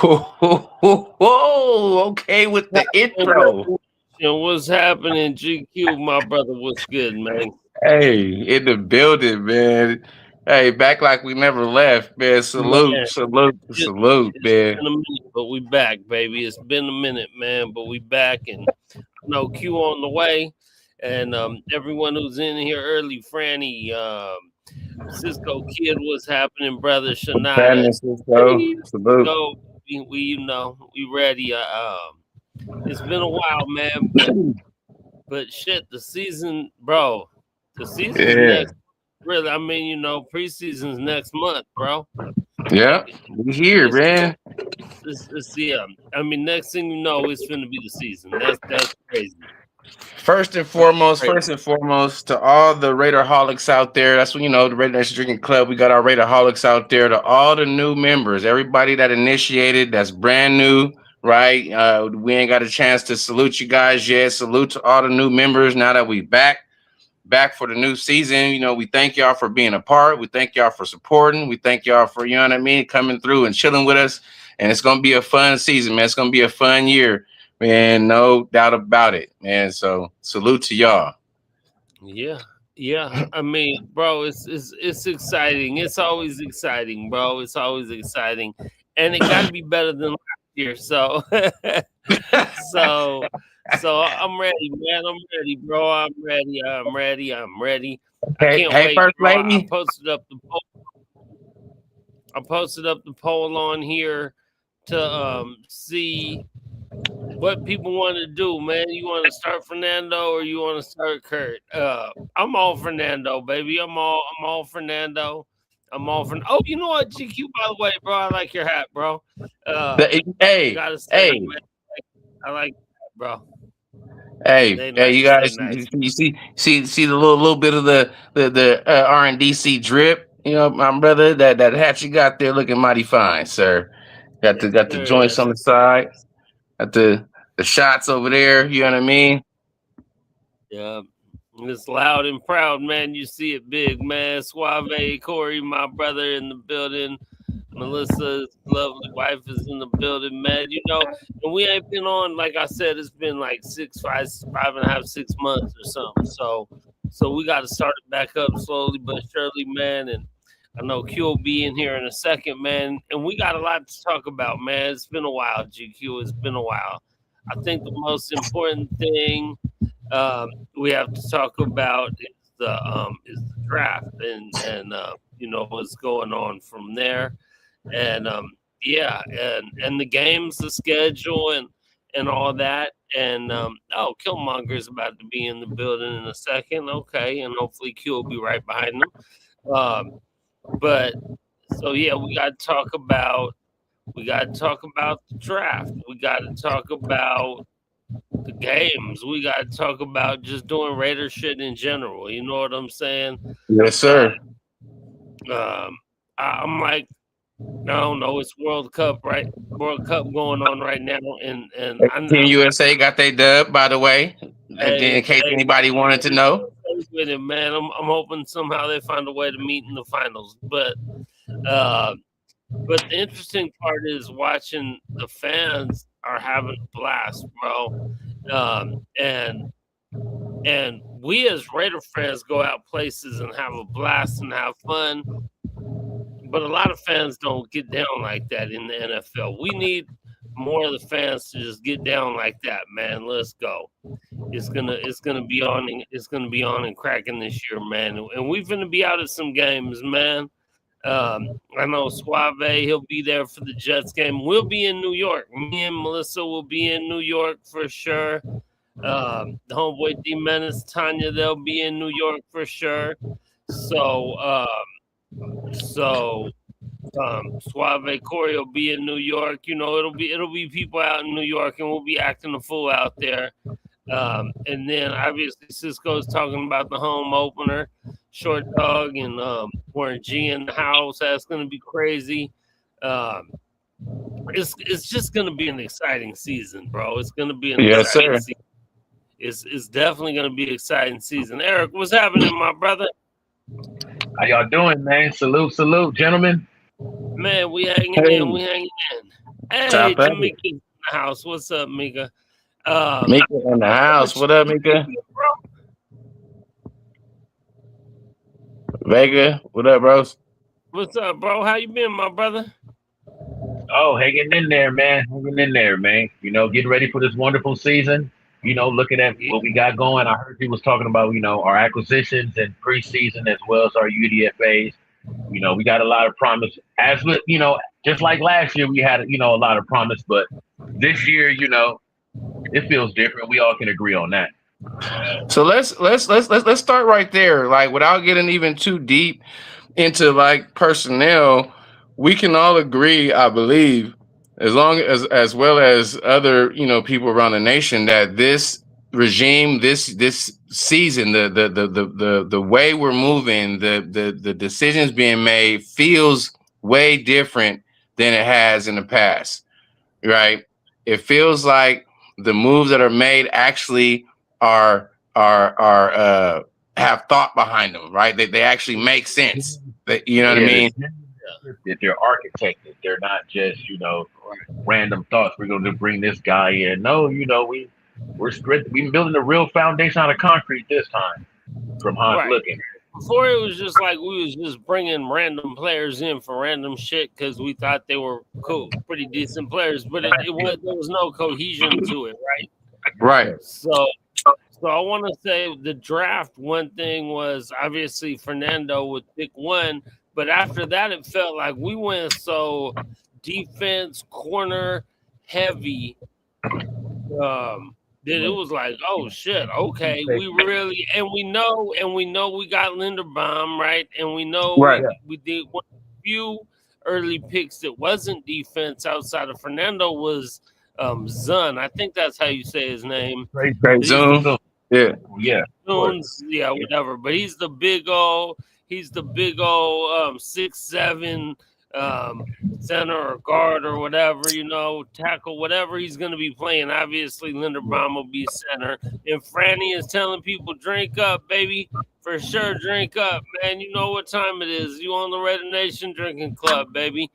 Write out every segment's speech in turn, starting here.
Whoa, okay with the intro. What's happening, GQ? My brother, what's good, man? Hey, in the building, man. Hey, back like we never left, man. Salute, Man, salute, salute, it's man. been a minute, but we back, baby. It's been a minute, man, but we back, and I know Q on the way, and everyone who's in here early, Franny, Cisco Kid, what's happening, brother? Shanada, Sadness, so salute. go. We you know we ready. It's been a while, man, but shit, the season, bro. The season's Yeah, next. Really, I mean, preseason's next month, bro. yeah, we here, It's man. yeah. I mean, next thing you know, it's gonna be the season. That's crazy. That's crazy. First and foremost, to all the Raiderholics out there. That's when the Raider Nation Drinking Club. We got our Raiderholics out there. To all the new members, everybody that initiated, that's brand new, right? We ain't got a chance to salute you guys yet. Salute to all the new members. Now that we back for the new season, we thank y'all for being a part. We thank y'all for supporting. We thank y'all for coming through and chilling with us. And it's gonna be a fun season, man. It's gonna be a fun year. Man, no doubt about it, man. So salute to y'all. Yeah, yeah. I mean, bro, it's exciting. It's always exciting, bro. It's always exciting, and it got to be better than last year. So, so, so I'm ready, man. I'm ready, bro. I'm ready. I'm ready. I'm ready. I Hey, can't hey, wait, First bro. I Lady. posted up the poll. I posted up the poll on here to see what people want to do, man. You want to start Fernando or you want to start Kurt? I'm all Fernando, baby. I'm all Fernando. I'm all for. Oh, you know what, GQ? By the way, bro, I like your hat, bro. Hey, Gotta say, hey, man, I like that, bro. hey, They hey, you nice. They guys, nice. you see the little bit of the R&D.C drip. My brother, that hat you got there looking mighty fine, sir. Got the Yes, got the sir. joints Yes, on the side. Got the shots over there. You know what I mean? yeah. It's loud and proud, man. You see it big, man. Suave, Corey, my brother in the building. Melissa's lovely wife is in the building, man. And we ain't been on, like I said, it's been like 5.5, 6 months or something. So we got to start it back up slowly but surely, man. And I know Q will be in here in a second, man. And we got a lot to talk about, man. It's been a while, GQ. It's been a while. I think the most important thing we have to talk about is the draft and what's going on from there and yeah, and the games, the schedule, and all that. And oh, Killmonger's about to be in the building in a second. Okay, and hopefully Q will be right behind him. But so yeah, we got to talk about the draft. We got to talk about the games. We got to talk about just doing Raider shit in general. You know what I'm saying? Yes, Uh, sir. I'm like, I don't know. It's World Cup, right? World Cup going on right now, and Team I'm USA got their dub, by the way, in hey, case hey, anybody wanted to know. with it, man. I'm hoping somehow they find a way to meet in the finals. Uh, but the interesting part is watching the fans are having a blast, bro. And we as Raider fans go out places and have a blast and have fun. But a lot of fans don't get down like that in the NFL. We need more of the fans to just get down like that, man. Let's go. It's gonna be on. It's gonna be on and cracking this year, man. And we're gonna be out at some games, man. I know Suave. He'll be there for the Jets game. We'll be in New York. Me and Melissa will be in New York for sure. The homeboy D Menace, Tanya, they'll be in New York for sure. So, so Suave Corey will be in New York. It'll be people out in New York, and we'll be acting a fool out there. And then obviously Cisco's talking about the home opener, Short Dog, and Warren G in the house. That's gonna be crazy. Um, it's just gonna be an exciting season, bro. It's gonna be an Yes, exciting sir. season. It's definitely gonna be an exciting season. Eric, what's happening, my brother? How y'all doing, man? Salute, salute, gentlemen. Man, we hanging in. Hey, We hanging in. Hey, Top at it. Tamika in the house. What's up, Mika? Mika in the house. What up, Mika? Vega, what up, bros? What's up, bro? How you been, my brother? Oh, hanging in there, man. Hanging in there, man. Getting ready for this wonderful season. Looking at what we got going. I heard he was talking about, our acquisitions and preseason as well as our UDFAs. We got a lot of promise. As with, just like last year, we had, a lot of promise. But this year, it feels different. We all can agree on that. So let's start right there. Like without getting even too deep into like personnel, we can all agree, I believe, as well as other people around the nation, that this regime, this season, the way we're moving, the decisions being made feels way different than it has in the past, right? It feels like the moves that are made actually are have thought behind them, right? They actually make sense. You know what I mean? That they're architected. They're not just, random thoughts. We're going to bring this guy in. No, we're scripted. We're building a real foundation out of concrete this time from how it's looking. Before it was just like we was just bringing random players in for random shit because we thought they were cool, pretty decent players, but there was no cohesion to it, right? Right. So I want to say the draft, one thing was obviously Fernando with pick 1, but after that it felt like we went so defense corner heavy that it was like, oh shit, okay, we really we know we got Linderbaum, right? And we know we did one few early picks that wasn't defense outside of Fernando was Zun. I think that's how you say his name. Zun. Yeah. Zoons, yeah, whatever. But he's the big old 6'7" center or guard or whatever, tackle, whatever he's going to be playing. Obviously, Linderbaum will be center. And Franny is telling people, drink up, baby. For sure, drink up, man. You know what time it is. You on the Raider Nation Drinking Club, baby.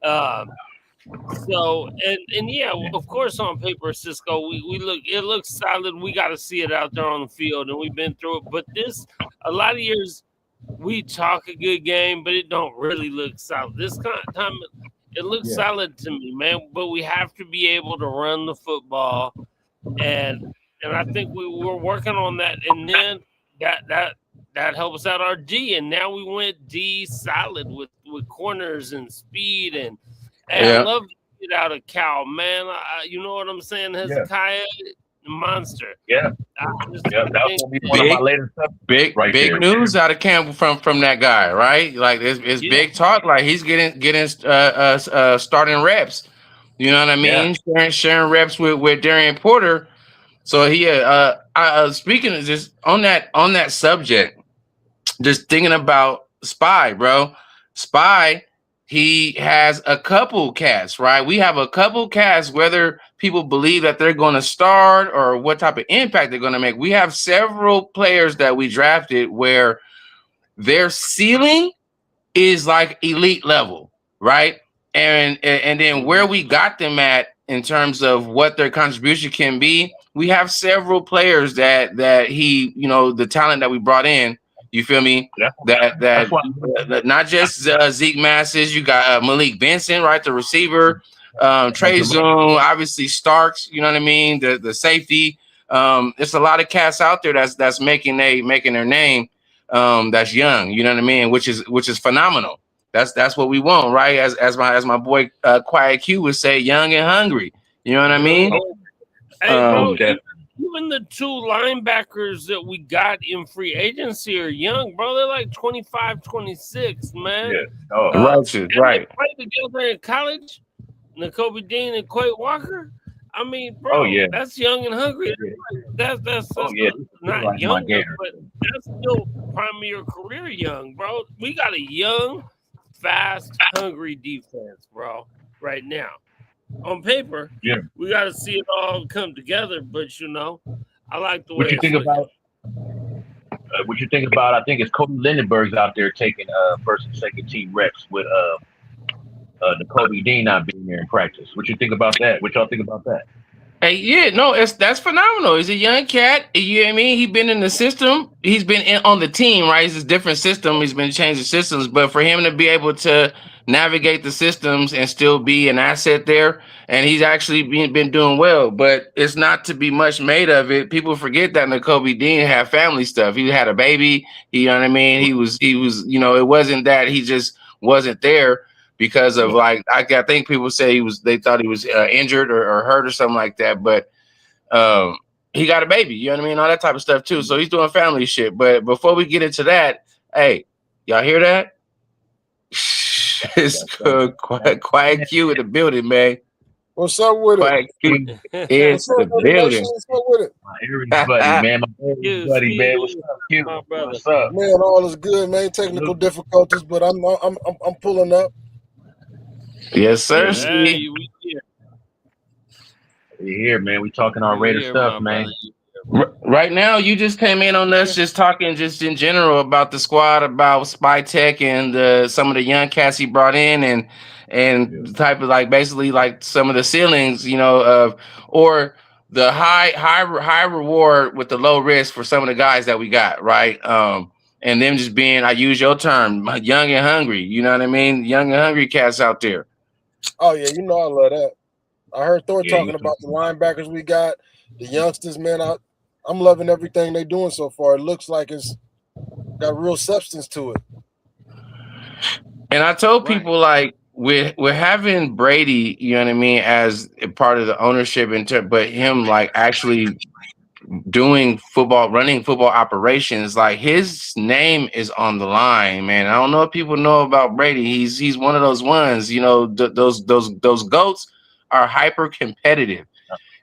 So, and yeah, of course, on paper, Cisco, it looks solid. We got to see it out there on the field, and we've been through it. But a lot of years, we talk a good game, but it don't really look solid. This kind of time, it looks solid to me, man. But we have to be able to run the football, and I think we were working on that. And then that helps out our D, and now we went D solid with corners and speed, and I love to get out of Cal, man. You know what I'm saying? Hezekiah. Monster. That was one of my latest big news out of camp from that guy, right? Like it's big talk. Like he's getting starting reps. You know what I mean? Sharing reps with Darian Porter. So he speaking of just on that subject, just thinking about Spy, bro. Spy, he has a couple cats, right? We have a couple cats, whether people believe that they're going to start or what type of impact they're going to make. We have several players that we drafted where their ceiling is like elite level, right? And then where we got them at in terms of what their contribution can be, we have several players that he, the talent that we brought in. You feel me? That not just Zeke Masses. You got Malik Benson, right, the receiver. Trey Zoom, obviously Starks. You know what I mean? The safety. It's a lot of cats out there that's making their name. That's young. You know what I mean? Which is phenomenal. That's what we want, right? As my boy Quiet Q would say, young and hungry. You know what I mean? Even the 2 linebackers that we got in free agency are young, bro. They're like 25, 26, man. Right. They played together in college. Nakobe Dean and Quay Walker. I mean, bro, that's young and hungry. That's not young, but that's still prime of your career young, bro. We got a young, fast, hungry defense, bro, right now. On paper, we got to see it all come together. But I like the way. What you think about? I think it's Cody Lindenberg's out there taking first and second team reps with the Kobe Dean not being there in practice. What you think about that? What y'all think about that? Hey, yeah, no, that's phenomenal. He's a young cat. You know what I mean? He's been in the system. He's been on the team, right? It's a different system. He's been changing systems, but for him to be able to navigate the systems and still be an asset there, and he's actually been doing well. But it's not to be much made of it. People forget that Kobe Dean had family stuff. He had a baby. You know what I mean? He was. You know, it wasn't that he just wasn't there because of like I think people say they thought he was injured or hurt or something like that, but he got a baby, you know what I mean, all that type of stuff too. So he's doing family shit. But before we get into that, hey, y'all hear that? It's good. Quiet Q in the building, man. What's up with Quiet Q is the building. What's up with it? My Aries buddy, man. My Aries buddy, man. What's up, Q? What's up? Man, all is good, man. Technical difficulties, but I'm pulling up. Yes, sir. Hey, we here, man. We talking our Raider stuff, man. Right now, you just came in on us just talking just in general about the squad, about Spy Tech and some of the young cats he brought in and the type of like basically like some of the ceilings, you know, of or the high reward with the low risk for some of the guys that we got, right? And them just being, I use your term, young and hungry. You know what I mean? Young and hungry cats out there. Oh yeah, you know I love that. I heard Thor talking about the linebackers we got, the youngsters, man. I'm loving everything they're doing so far. It looks like it's got real substance to it. And I told people like we're having Brady, you know what I mean, as a part of the ownership, but him like actually doing football, running football operations, like his name is on the line, man. I don't know if people know about Brady. He's one of those ones, you know, those goats are hyper competitive.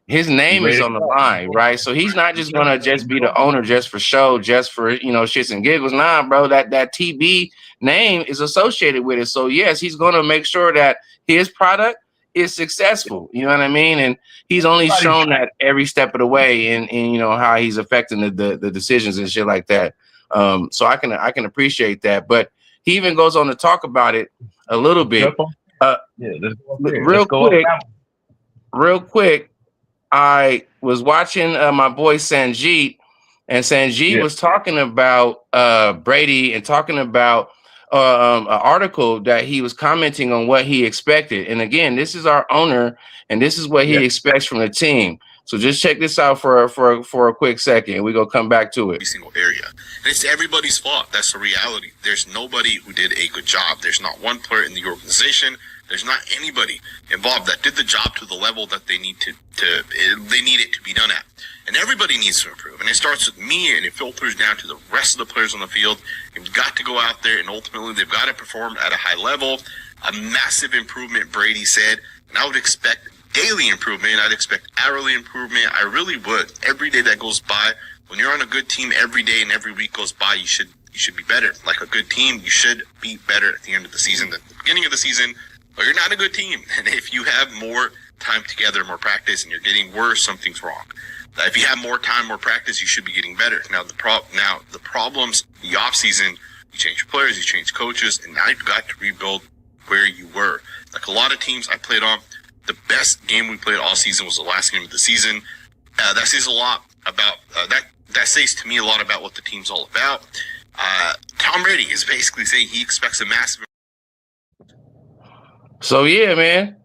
His name is on the line, right? So he's not just gonna just be the owner just for show, just for, you know, shits and giggles. Nah, bro, that TB name is associated with it. So yes, he's gonna make sure that his product is successful. You know what I mean? And he's only shown that every step of the way in you know how he's affecting the decisions and shit like that. So I can appreciate that. But he even goes on to talk about it a little bit. Real quick. I was watching my boy Sanjeet, and Sanjeet was talking about Brady and talking about an article that he was commenting on what he expected. And again, this is our owner, and this is what he expects from the team. So just check this out for a quick second. We're gonna come back to it. Every single area. And it's everybody's fault. That's the reality. There's nobody who did a good job. There's not one player in the organization. There's not anybody involved that did the job to the level that they need they need it to be done at. And everybody needs to improve. And it starts with me and it filters down to the rest of the players on the field. You've got to go out there and ultimately they've got to perform at a high level. A massive improvement, Brady said. And I would expect daily improvement. I'd expect hourly improvement. I really would. Every day that goes by, when you're on a good team, every day and every week goes by, you should be better. Like a good team, you should be better at the end of the season than the beginning of the season. Or you're not a good team. And if you have more time together, more practice, and you're getting worse, something's wrong. If you have more time, more practice, you should be getting better. Now the problems, the off season, you change players, you change coaches, and now you've got to rebuild where you were. Like a lot of teams I played on, the best game we played all season was the last game of the season. That says a lot about that says to me a lot about what the team's all about. Tom Brady is basically saying he expects a massive. So yeah, man,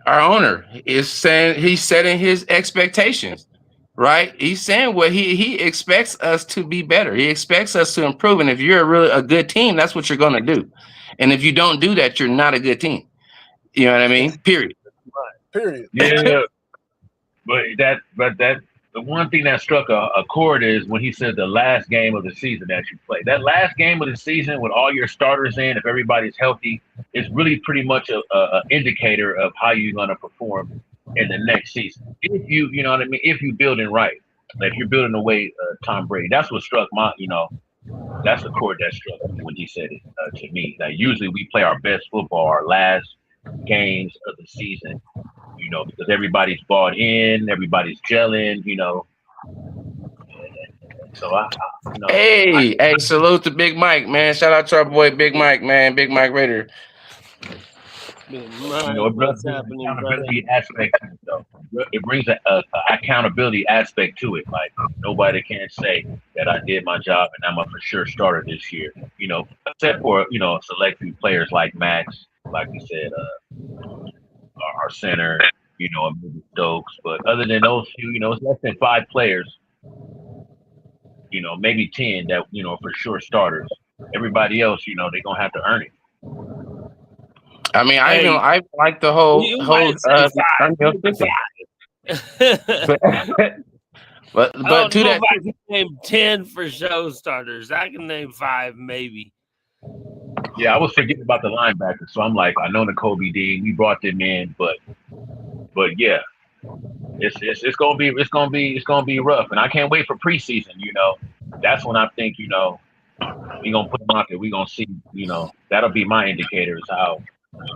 our owner is saying he's setting his expectations, right? He's saying what he expects us to be better. He expects us to improve. And if you're a good team, that's what you're going to do. And if you don't do that, you're not a good team. You know what I mean? Period. Yeah. But the one thing that struck a chord is when he said the last game of the season that you play. That last game of the season with all your starters in, if everybody's healthy, is really pretty much a indicator of how you're going to perform in the next season. If you know what I mean, if you building right, like if you're building the way Tom Brady, that's what struck that's the chord that struck me when he said it to me. That usually we play our best football, our last games of the season, because everybody's bought in, everybody's gelling, So Hey, salute to Big Mike, man. Shout out to our boy Big Mike, man. Big Mike Raider. You Man, know, it brings what's an happening, brother? accountability aspect to it, though. It brings a accountability aspect to it. Like nobody can say that I did my job and I'm a for sure starter this year. You know, except for select few players like Max, like we said, our center, and maybe Stokes. But other than those few, it's less than 5 players. Maybe 10 that for sure starters. Everybody else, they're gonna have to earn it. I mean, Hey, I like the whole you might say Unreal system. five. But I don't to know if that, I can name 10 for show starters. I can name 5 maybe. Yeah, I was forgetting about the linebackers, so I'm like, I know Kobe Dean, we brought them in, but yeah, it's gonna be rough, and I can't wait for preseason. That's when I think we gonna put them out there. We gonna see, that'll be my indicators how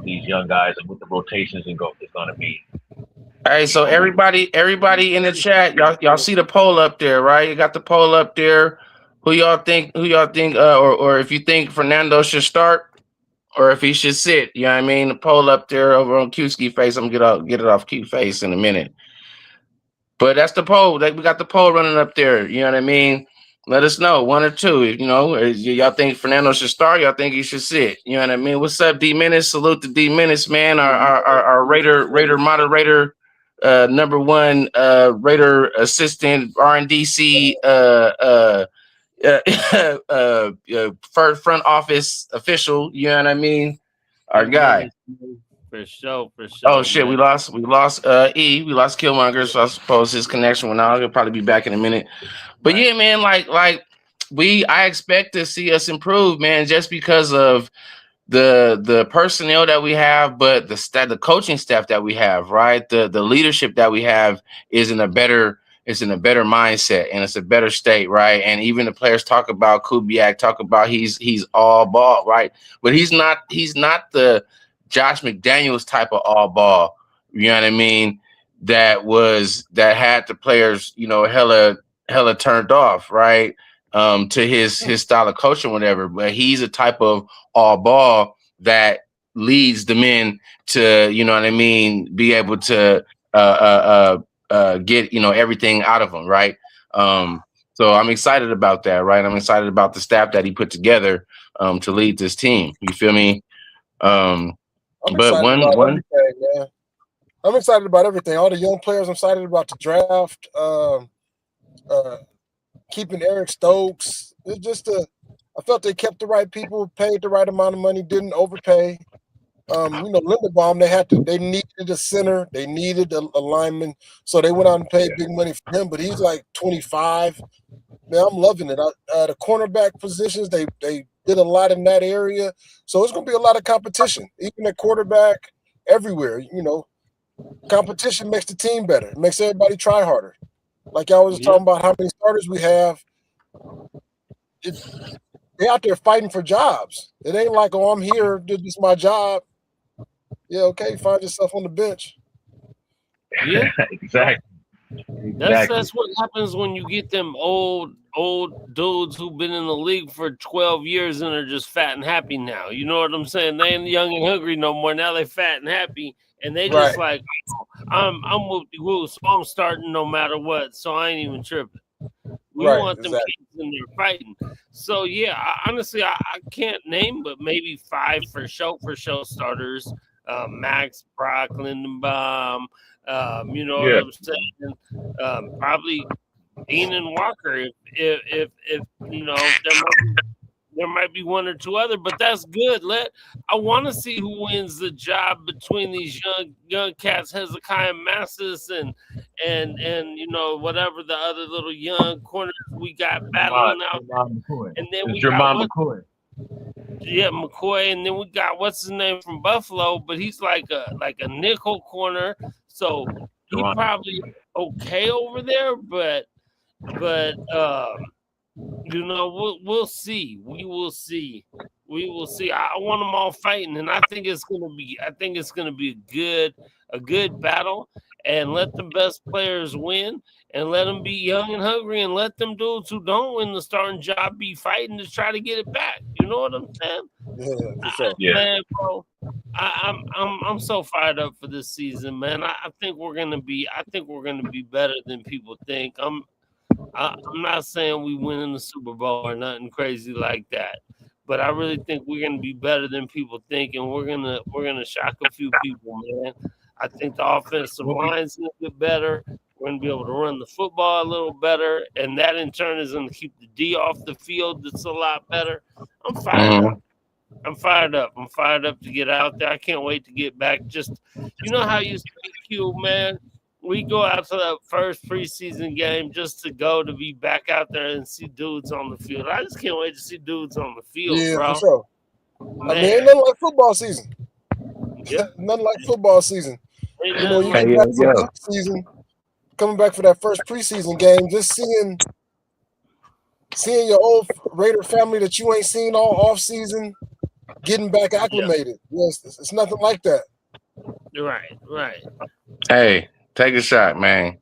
these young guys and what the rotations is gonna be. hey, so everybody in the chat, y'all see the poll up there, right? You got the poll up there. Who y'all think? Or if you think Fernando should start, or if he should sit? You know what I mean? The poll up there over on Q-Ski Face. I'm gonna get it off Q Face in a minute. But that's the poll. We got the poll running up there. You know what I mean? Let us know, 1 or 2. Y'all think Fernando should start? Y'all think he should sit? You know what I mean? What's up, D Menace? Salute to D Menace, man. Our Raider moderator, number 1 Raider assistant, R.N.D.C. First front office official. You know what I mean? Our guy. For sure. Oh shit, man. we lost we lost Killmonger, so I suppose his connection went out. He'll probably be back in a minute. But yeah, man, I expect to see us improve, man, just because of the personnel that we have, but the coaching staff that we have, right? The leadership that we have is in a better mindset, and it's a better state, right? And even the players talk about Kubiak, talk about he's all ball, right? But he's not the Josh McDaniels type of all ball, you know what I mean? That had the players, hella turned off, right? To his style of coaching, whatever. But he's a type of all ball that leads the men to, you know what I mean, be able to get everything out of them, right? So I'm excited about that, right? I'm excited about the staff that he put together to lead this team. You feel me? I'm excited about everything, man. I'm excited about everything. All the young players, I'm excited about the draft. Keeping Eric Stokes. It's just I felt they kept the right people, paid the right amount of money, didn't overpay. Linderbaum, they needed a center, they needed a lineman, so they went out and paid big money for him. But he's like 25. Man, I'm loving it. The cornerback positions, they did a lot in that area, so it's going to be a lot of competition, even at quarterback, everywhere. Competition makes the team better. It makes everybody try harder. Like y'all was talking about how many starters we have. They're out there fighting for jobs. It ain't like, oh, I'm here, this is my job. Yeah, okay, find yourself on the bench. Yeah, exactly. That's what happens when you get them old dudes who've been in the league for 12 years and are just fat and happy now. You know what I'm saying? They ain't young and hungry no more. Now they fat and happy, and they just like, I'm whoop-de-woo, so I'm starting no matter what. So I ain't even tripping. We want them kids in there fighting. So yeah, honestly, I can't name, but maybe 5 for show starters. Max, Brock, Lindenbaum. You know what I'm saying? Probably Dean and Walker. If there might be 1 or 2 other, but that's good. I want to see who wins the job between these young cats, Hezekiah Massis and whatever the other little young corners we got battling out. And then we got McCoy. Yeah, McCoy, and then we got what's his name from Buffalo, but he's like a nickel corner, so he probably okay over there, but we'll see. We will see. I want them all fighting, and I think it's gonna be a good battle, and let the best players win, and let them be young and hungry, and let them dudes who don't win the starting job be fighting to try to get it back. You know what I'm saying? Yeah, for sure. Man, bro, I'm so fired up for this season, man. I think we're gonna be better than people think. I'm not saying we win in the Super Bowl or nothing crazy like that, but I really think we're gonna be better than people think, and we're gonna shock a few people, man. I think the offensive line's gonna get better. We're gonna be able to run the football a little better, and that in turn is gonna keep the D off the field. That's a lot better. I'm fired up. I'm fired up. I'm fired up to get out there. I can't wait to get back. Just, you know how you speak, Q, man? We go out to that first preseason game just to go to be back out there and see dudes on the field. I just can't wait to see dudes on the field, Yeah, bro. for sure. Man. I mean, ain't nothing like football season. Yep. Nothing like football season. Ain't You know, nothing you like get back from preseason, coming back for that first preseason game, just seeing your old Raider family that you ain't seen all off season, getting back acclimated. Yes, it's nothing like that. Right. Hey, take a shot, man.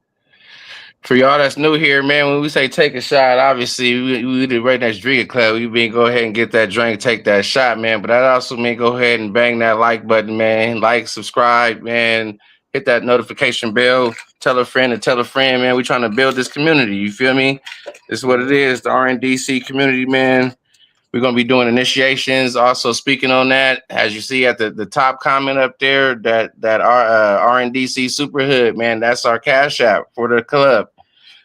For y'all that's new here, man, when we say take a shot, obviously we the Right Next Drinking Club. We been go ahead and get that drink, take that shot, man. But that also mean go ahead and bang that like button, man. Like, subscribe, man. Hit that notification bell. Tell a friend to tell a friend, man. We trying to build this community. You feel me? This is what it is, the R.N.D.C community, man. We're gonna be doing initiations. Also, speaking on that, as you see at the top comment up there, that R.N.D.C SUPERHOOD, man, that's our cash app for the club.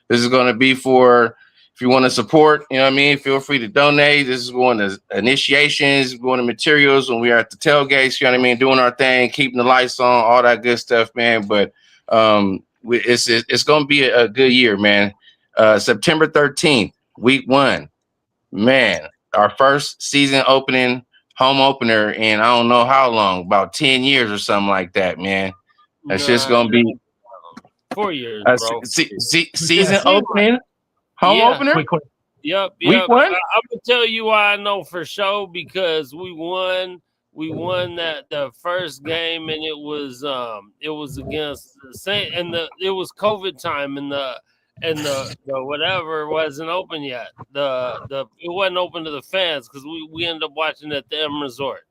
This is going to be for, if you want to support, you know what I mean, feel free to donate. This is going to initiations, going to materials when we are at the tailgates, you know what I mean, doing our thing, keeping the lights on, all that good stuff, man. But it's going to be a good year, man. September 13th, week 1, man, our first season opening, home opener in I don't know how long, about 10 years or something like that, man. That's just going to be 4 years, bro. Season opening, home opener. Yep. Week 1. I'm gonna tell you why I know for sure, because we won that the first game, and it was against the Saint, and it was COVID time, and the whatever wasn't open yet. It wasn't open to the fans because we ended up watching at the M Resort.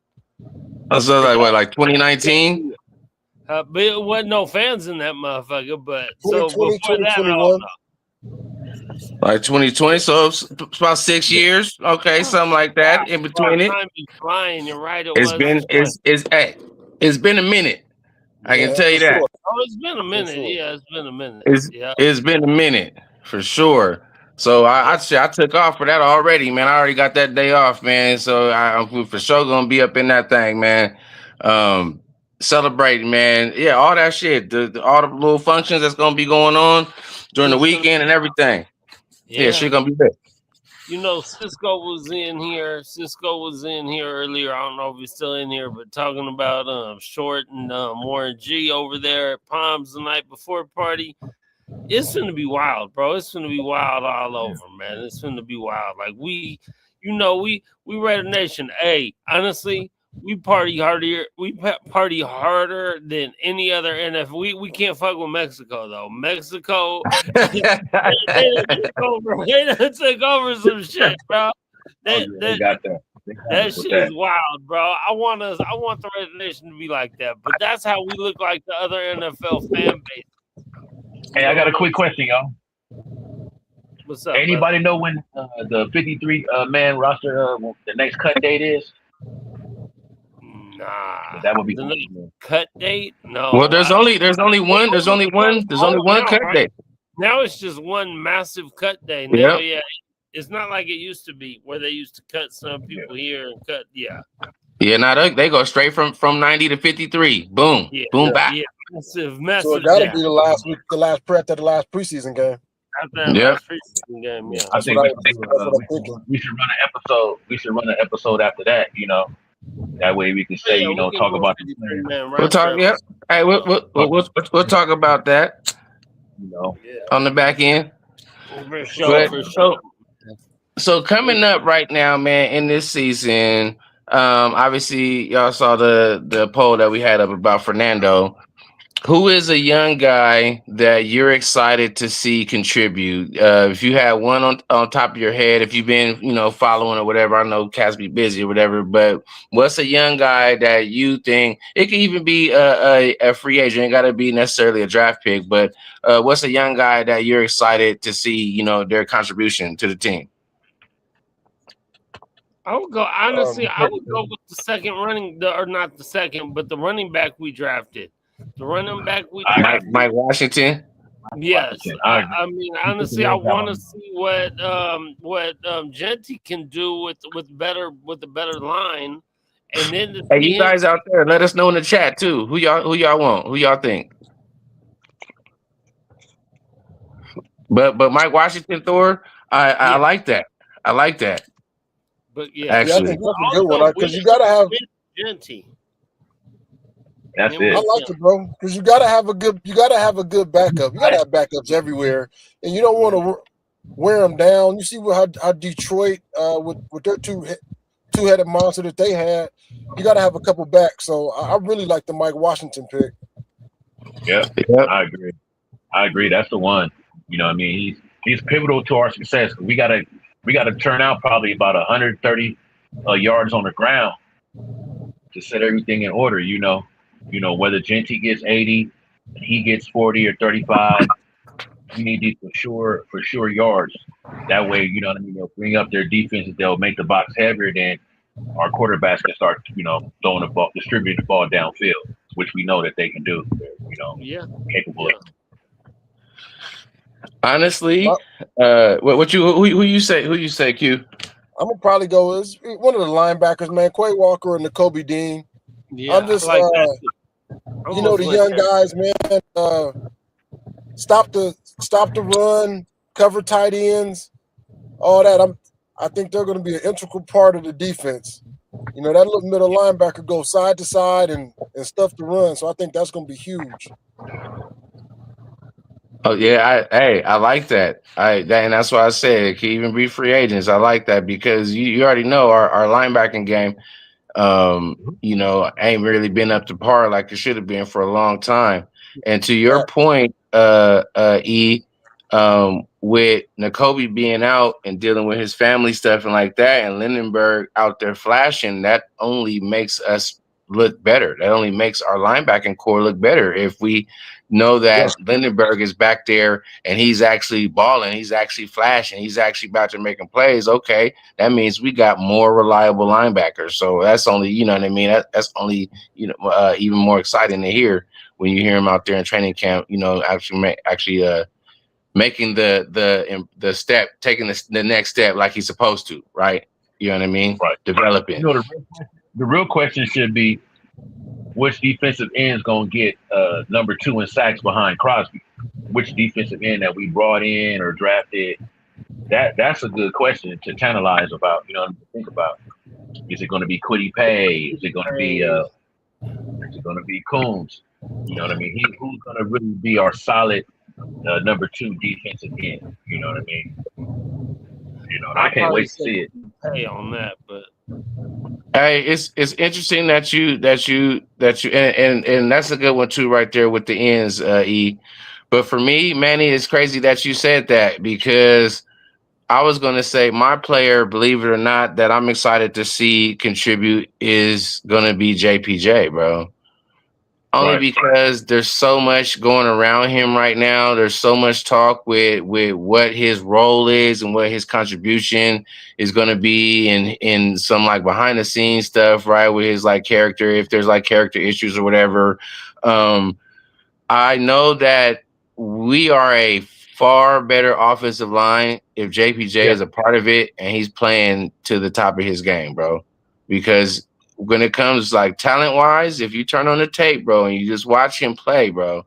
So like 2019. But it wasn't no fans in that motherfucker. But so 2020, before that, I 2021. don't know. Like 2020, so it's about 6 years. Okay, something like that in between it. Time be flying. You're right. It's been a minute. I can tell you that. Sure. Oh, it's been a minute. Sure. Yeah, it's been a minute. It's been a minute for sure. So I took off for that already, man. I already got that day off, man. So I'm for sure gonna be up in that thing, man. Celebrating, man. Yeah, all that shit. All the little functions that's gonna be going on during the weekend and everything. Yeah, shit gonna be there. You know, Cisco was in here. Earlier. I don't know if he's still in here, but talking about Short and Warren G over there at Palms the night before party. It's gonna be wild, bro. It's gonna be wild all over, man. It's gonna be wild. Like we Raider Nation. Hey, honestly, we party harder. We party harder than any other NFL. We can't fuck with Mexico though. Mexico, they done took over some shit, bro. They got that. That shit is wild, bro. I want the Raider Nation to be like that, but that's how we look like the other NFL fan base. Hey, I got a quick question, y'all. What's up? Anybody know when the 53 man roster the next cut date is? Nah, that would be the cut date. No. Well, there's only one cut date. Now it's just one massive cut day. Now, yeah, it's not like it used to be where they used to cut some people here and cut. Yeah. Yeah, now they go straight from 90 to 53. Boom, boom, back. Yeah, massive. So it gotta be the last preseason game. Yeah. Preseason game. Yeah. I think we should run an episode. We should run an episode after that. You know, that way we can say, talk about the man. We'll talk. Yeah. Hey, we'll talk about that. On the back end. For sure. So coming up right now, man, in this season. Obviously, y'all saw the poll that we had up about Fernando. Who is a young guy that you're excited to see contribute? If you had one on top of your head, if you've been, following or whatever, I know Cass be busy or whatever, but what's a young guy that you think it could even be a free agent? Ain't got to be necessarily a draft pick, but what's a young guy that you're excited to see, their contribution to the team? I would go honestly. I would go with the second or not the second, but the running back we drafted. The running back we drafted, Mike Washington. Yes, I mean honestly, I want to see what Genty can do with a better line, and then hey, you guys out there, let us know in the chat too. Who y'all want? Who y'all think? But Mike Washington, Thor, I like that. I like that. But yeah, actually, I think that's a good one because you gotta have Genty. That's it. I like it, bro, because you gotta have a good backup. You gotta have backups everywhere, and you don't want to wear them down. You see how Detroit with their two-headed monster that they had. You gotta have a couple backs. So I really like the Mike Washington pick. Yeah, I agree. That's the one. You know, what I mean, he's pivotal to our success. We gotta turn out probably about 130 yards on the ground to set everything in order. You know, whether Genty gets 80, he gets 40 or 35. We need these for sure yards. That way, you know what I mean. They'll bring up their defenses. They'll make the box heavier. Then our quarterbacks can start, throwing the ball, distributing the ball downfield, which we know that they can do. They're, capable of. Honestly, who you say, Q? I'm gonna probably go as one of the linebackers, man, Quay Walker and Nakobe Dean. Yeah, I'm just like the young guys, man. Stop the run, cover tight ends, all that. I think they're going to be an integral part of the defense. That little middle linebacker goes side to side and stuff the run. So I think that's going to be huge. Oh yeah, I like that. And that's why I said it can even be free agents. I like that because you already know our linebacking game. Ain't really been up to par like it should have been for a long time. And to your point, E, with Nakobe being out and dealing with his family stuff and like that, and Lindenberg out there flashing, that only makes us look better. That only makes our linebacking core look better if we know that Lindenberg is back there and he's actually balling, he's actually flashing, he's actually about to making plays. Okay, that means we got more reliable linebackers. So that's only, you know what I mean. That's only, even more exciting to hear when you hear him out there in training camp. Actually making the step, taking the next step like he's supposed to, right? You know what I mean? Right. Developing. The real question should be, which defensive end is going to get number 2 in sacks behind Crosby? Which defensive end that we brought in or drafted? That's a good question to tantalize about. To think about. Is it going to be Kwity Paye? Is it going to be Coombs? You know what I mean? Who's going to really be our solid number 2 defensive end? You know what I mean? I can't wait to see it. Pay on that, but hey, it's interesting that you and that's a good one too, right there with the ends, E. But for me, Manny, it's crazy that you said that because I was going to say my player, believe it or not, that I'm excited to see contribute is going to be JPJ, bro. Only because there's so much going around him right now. There's so much talk with what his role is and what his contribution is going to be in some like behind the scenes stuff, right? With his like character, if there's like character issues or whatever. I know that we are a far better offensive line if JPJ is a part of it and he's playing to the top of his game, bro. Because when it comes like talent wise, if you turn on the tape, bro, and you just watch him play, bro,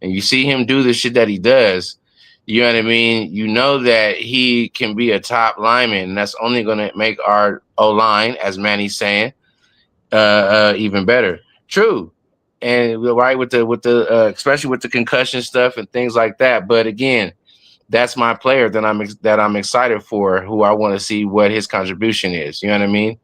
and you see him do the shit that he does, you know what I mean? You know that he can be a top lineman, and that's only going to make our O-line, as Manny's saying, even better. True. And right with the especially with the concussion stuff and things like that. But again, that's my player that I'm excited for, who I want to see what his contribution is. You know what I mean?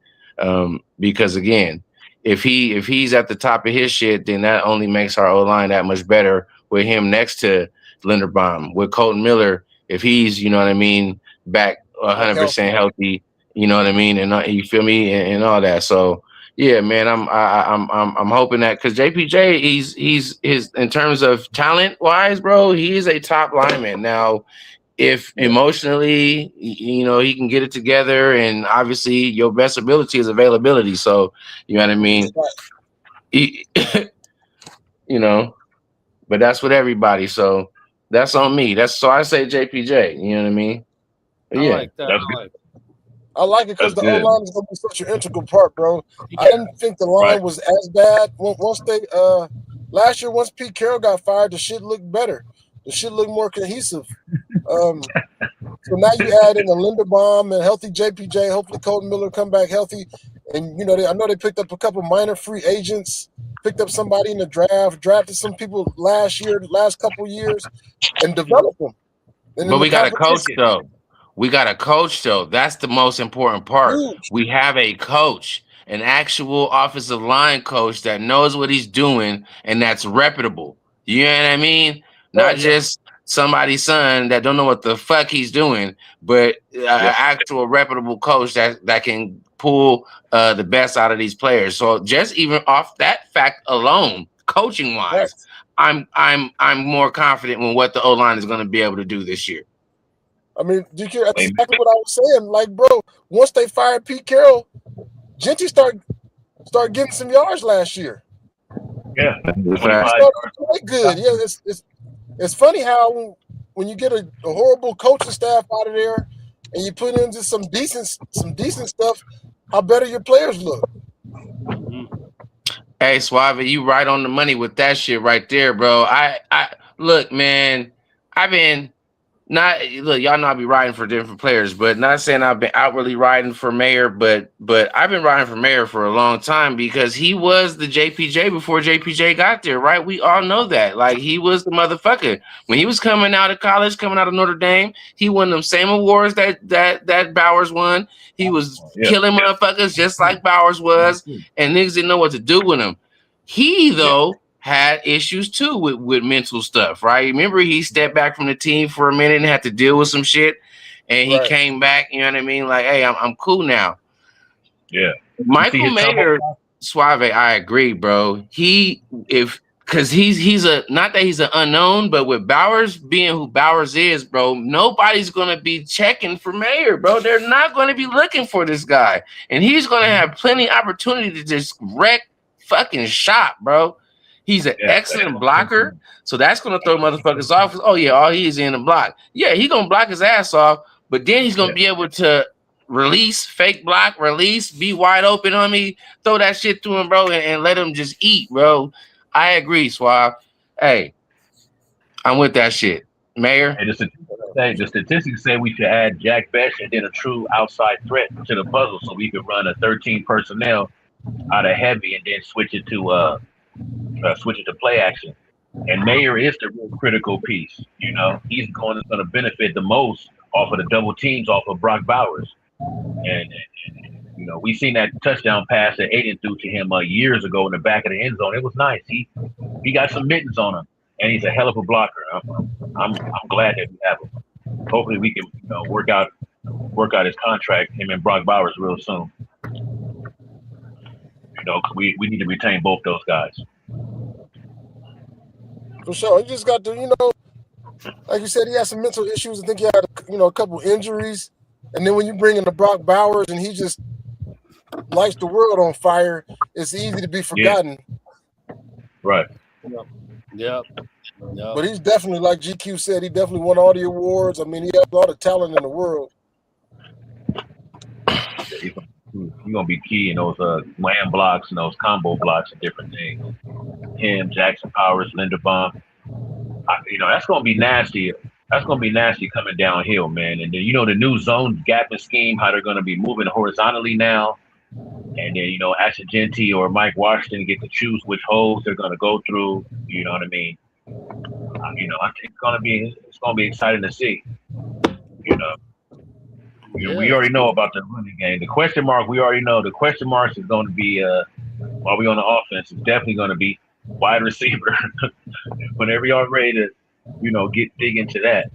Because again, if he's at the top of his shit, then that only makes our O-line that much better with him next to Linderbaum. With Colton Miller, if he's, you know what I mean, back 100% healthy, you know what I mean, and you feel me, and all that. So yeah, man, I'm hoping that, because JPJ, he's in terms of talent wise, bro, he is a top lineman. Now, if emotionally, you know, he can get it together, and obviously your best ability is availability. So, you know what I mean? You know, but that's with everybody. So that's on me. So I say JPJ, you know what I mean? But yeah. I like that. I like it because the O-line is going to be such an integral part, bro. I didn't think the line was as bad. Once they last year, once Pete Carroll got fired, the shit looked better. The shit looked more cohesive. So now you add in a Linderbaum and healthy JPJ. Hopefully Colton Miller come back healthy. And, you know, I know they picked up a couple minor free agents, picked up somebody in the draft, drafted some people last couple years, and developed them. And but we got a coach, though. We got a coach, though. That's the most important part. Huge. We have a coach, an actual offensive line coach that knows what he's doing and that's reputable. You know what I mean? Not just somebody's son that don't know what the fuck he's doing, but an actual reputable coach that can pull the best out of these players. So just even off that fact alone, coaching wise, I'm more confident in what the O-line is going to be able to do this year. I mean, GQ, that's exactly what I was saying. Like, bro, once they fired Pete Carroll, Genty started getting some yards last year. Yeah, he started to play good. Yeah, it's funny how when you get a horrible coaching staff out of there and you put in just some decent stuff, how better your players look. Hey, Suave, you right on the money with that shit right there, bro. I look, man, y'all know I be riding for different players, but not saying I've been outwardly riding for Mayor, but I've been riding for Mayor for a long time because he was the JPJ before JPJ got there, right? We all know that. Like, he was the motherfucker. When he was coming out of college, coming out of Notre Dame, he won them same awards that Bowers won. He was killing motherfuckers just like Bowers was, and niggas didn't know what to do with him. He, though, had issues too with mental stuff, right? Remember, he stepped back from the team for a minute and had to deal with some shit, and he came back. You know what I mean? Like, hey, I'm cool now. Yeah, Michael Mayer, Suave, I agree, bro. Because he's not that he's an unknown, but with Bowers being who Bowers is, bro, nobody's gonna be checking for Mayer, bro. They're not gonna be looking for this guy, and he's gonna have plenty of opportunity to just wreck fucking shop, bro. He's an excellent blocker, so that's going to throw motherfuckers off. Oh, yeah, all he is in the block. Yeah, he's going to block his ass off, but then he's going to be able to release, fake block, release, be wide open on me, throw that shit to him, bro, and let him just eat, bro. I agree, Swab. Hey, I'm with that shit. Mayor? Hey, the statistics say we should add Jack Besh and then a true outside threat to the puzzle so we could run a 13 personnel out of heavy and then switch it to play action. And Mayer is the real critical piece. You know, he's going to benefit the most off of the double teams off of Brock Bowers. And you know, we seen that touchdown pass that Aiden threw to him years ago in the back of the end zone. It was nice. He got some mittens on him, and he's a hell of a blocker. I'm glad that we have him. Hopefully, we can work out his contract, him and Brock Bowers, real soon. You know, we need to retain both those guys. For sure. He just got to, like you said, he had some mental issues. I think he had, a couple injuries. And then when you bring in the Brock Bowers and he just lights the world on fire, it's easy to be forgotten. Yeah. Right. Yep. But he's definitely, like GQ said, he definitely won all the awards. I mean, he has all the talent in the world. He's gonna be key in those wham blocks and those combo blocks and different things. Him, Jackson Powers, Linderbaum. That's gonna be nasty. That's gonna be nasty coming downhill, man. And then the new zone gapping scheme, how they're gonna be moving horizontally now. And then Ashton or Mike Washington get to choose which holes they're gonna go through. You know what I mean? I think it's gonna be exciting to see. We already know about the running game. The question mark, we already know. The question mark is going to be on while we on the offense, it's definitely going to be wide receiver. Whenever y'all ready to, dig into that,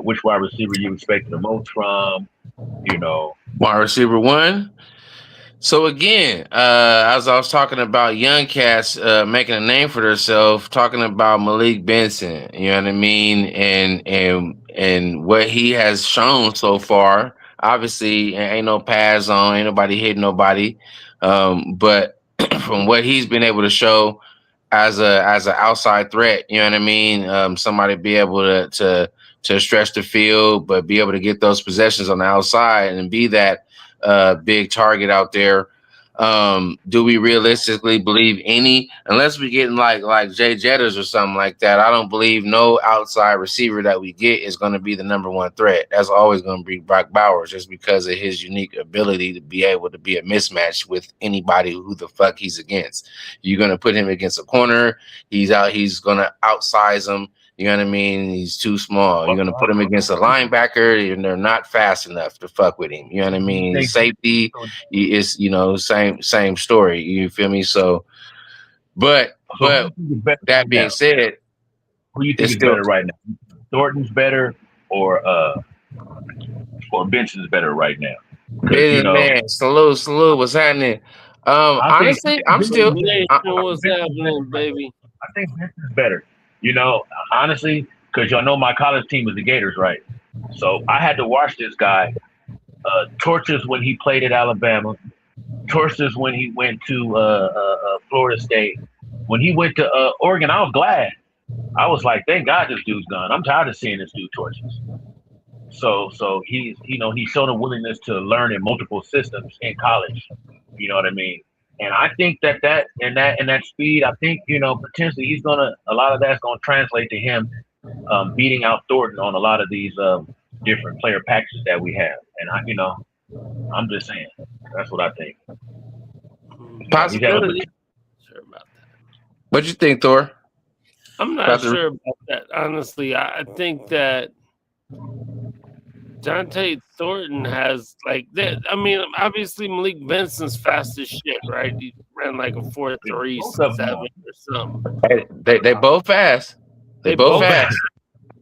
which wide receiver you expect the most from, Wide receiver one. So again, as I was talking about young cats making a name for themselves, talking about Malik Benson, you know what I mean, and what he has shown so far. Obviously, ain't no pads on, ain't nobody hitting nobody, but from what he's been able to show as an outside threat, you know what I mean, somebody be able to stretch the field, but be able to get those possessions on the outside and be that big target out there. Do we realistically believe any, unless we get like Jay Jetters or something like that? I don't believe no outside receiver that we get is going to be the number one threat. That's always going to be Brock Bowers, just because of his unique ability to be able to be a mismatch with anybody who the fuck he's against. You're going to put him against a corner, he's going to outsize him. You know what I mean? He's too small. You're going to put him against a linebacker, and they're not fast enough to fuck with him. You know what I mean? Safety is, same story. You feel me? So, but that being said, who do you think is better right now? Thornton's better, or Benson's better right now? Man, salute. What's happening? Honestly, I'm still. What's happening, baby? I think Benson's better. Honestly, because y'all know my college team is the Gators, right? So I had to watch this guy torches when he played at Alabama, torches when he went to Florida State. When he went to Oregon, I was glad. I was like, thank God this dude's gone. I'm tired of seeing this dude torches. So he's shown a willingness to learn in multiple systems in college. You know what I mean? And I think that speed, I think, potentially a lot of that's gonna translate to him beating out Thornton on a lot of these different player packages that we have. And I'm just saying, that's what I think. Possibility. Sure about that. What you think, Thor? I'm not sure about that. Honestly, I think that Dante Thornton has obviously Malik Benson's fast as shit, right? He ran like a 4.37 or something. They both fast. They both fast.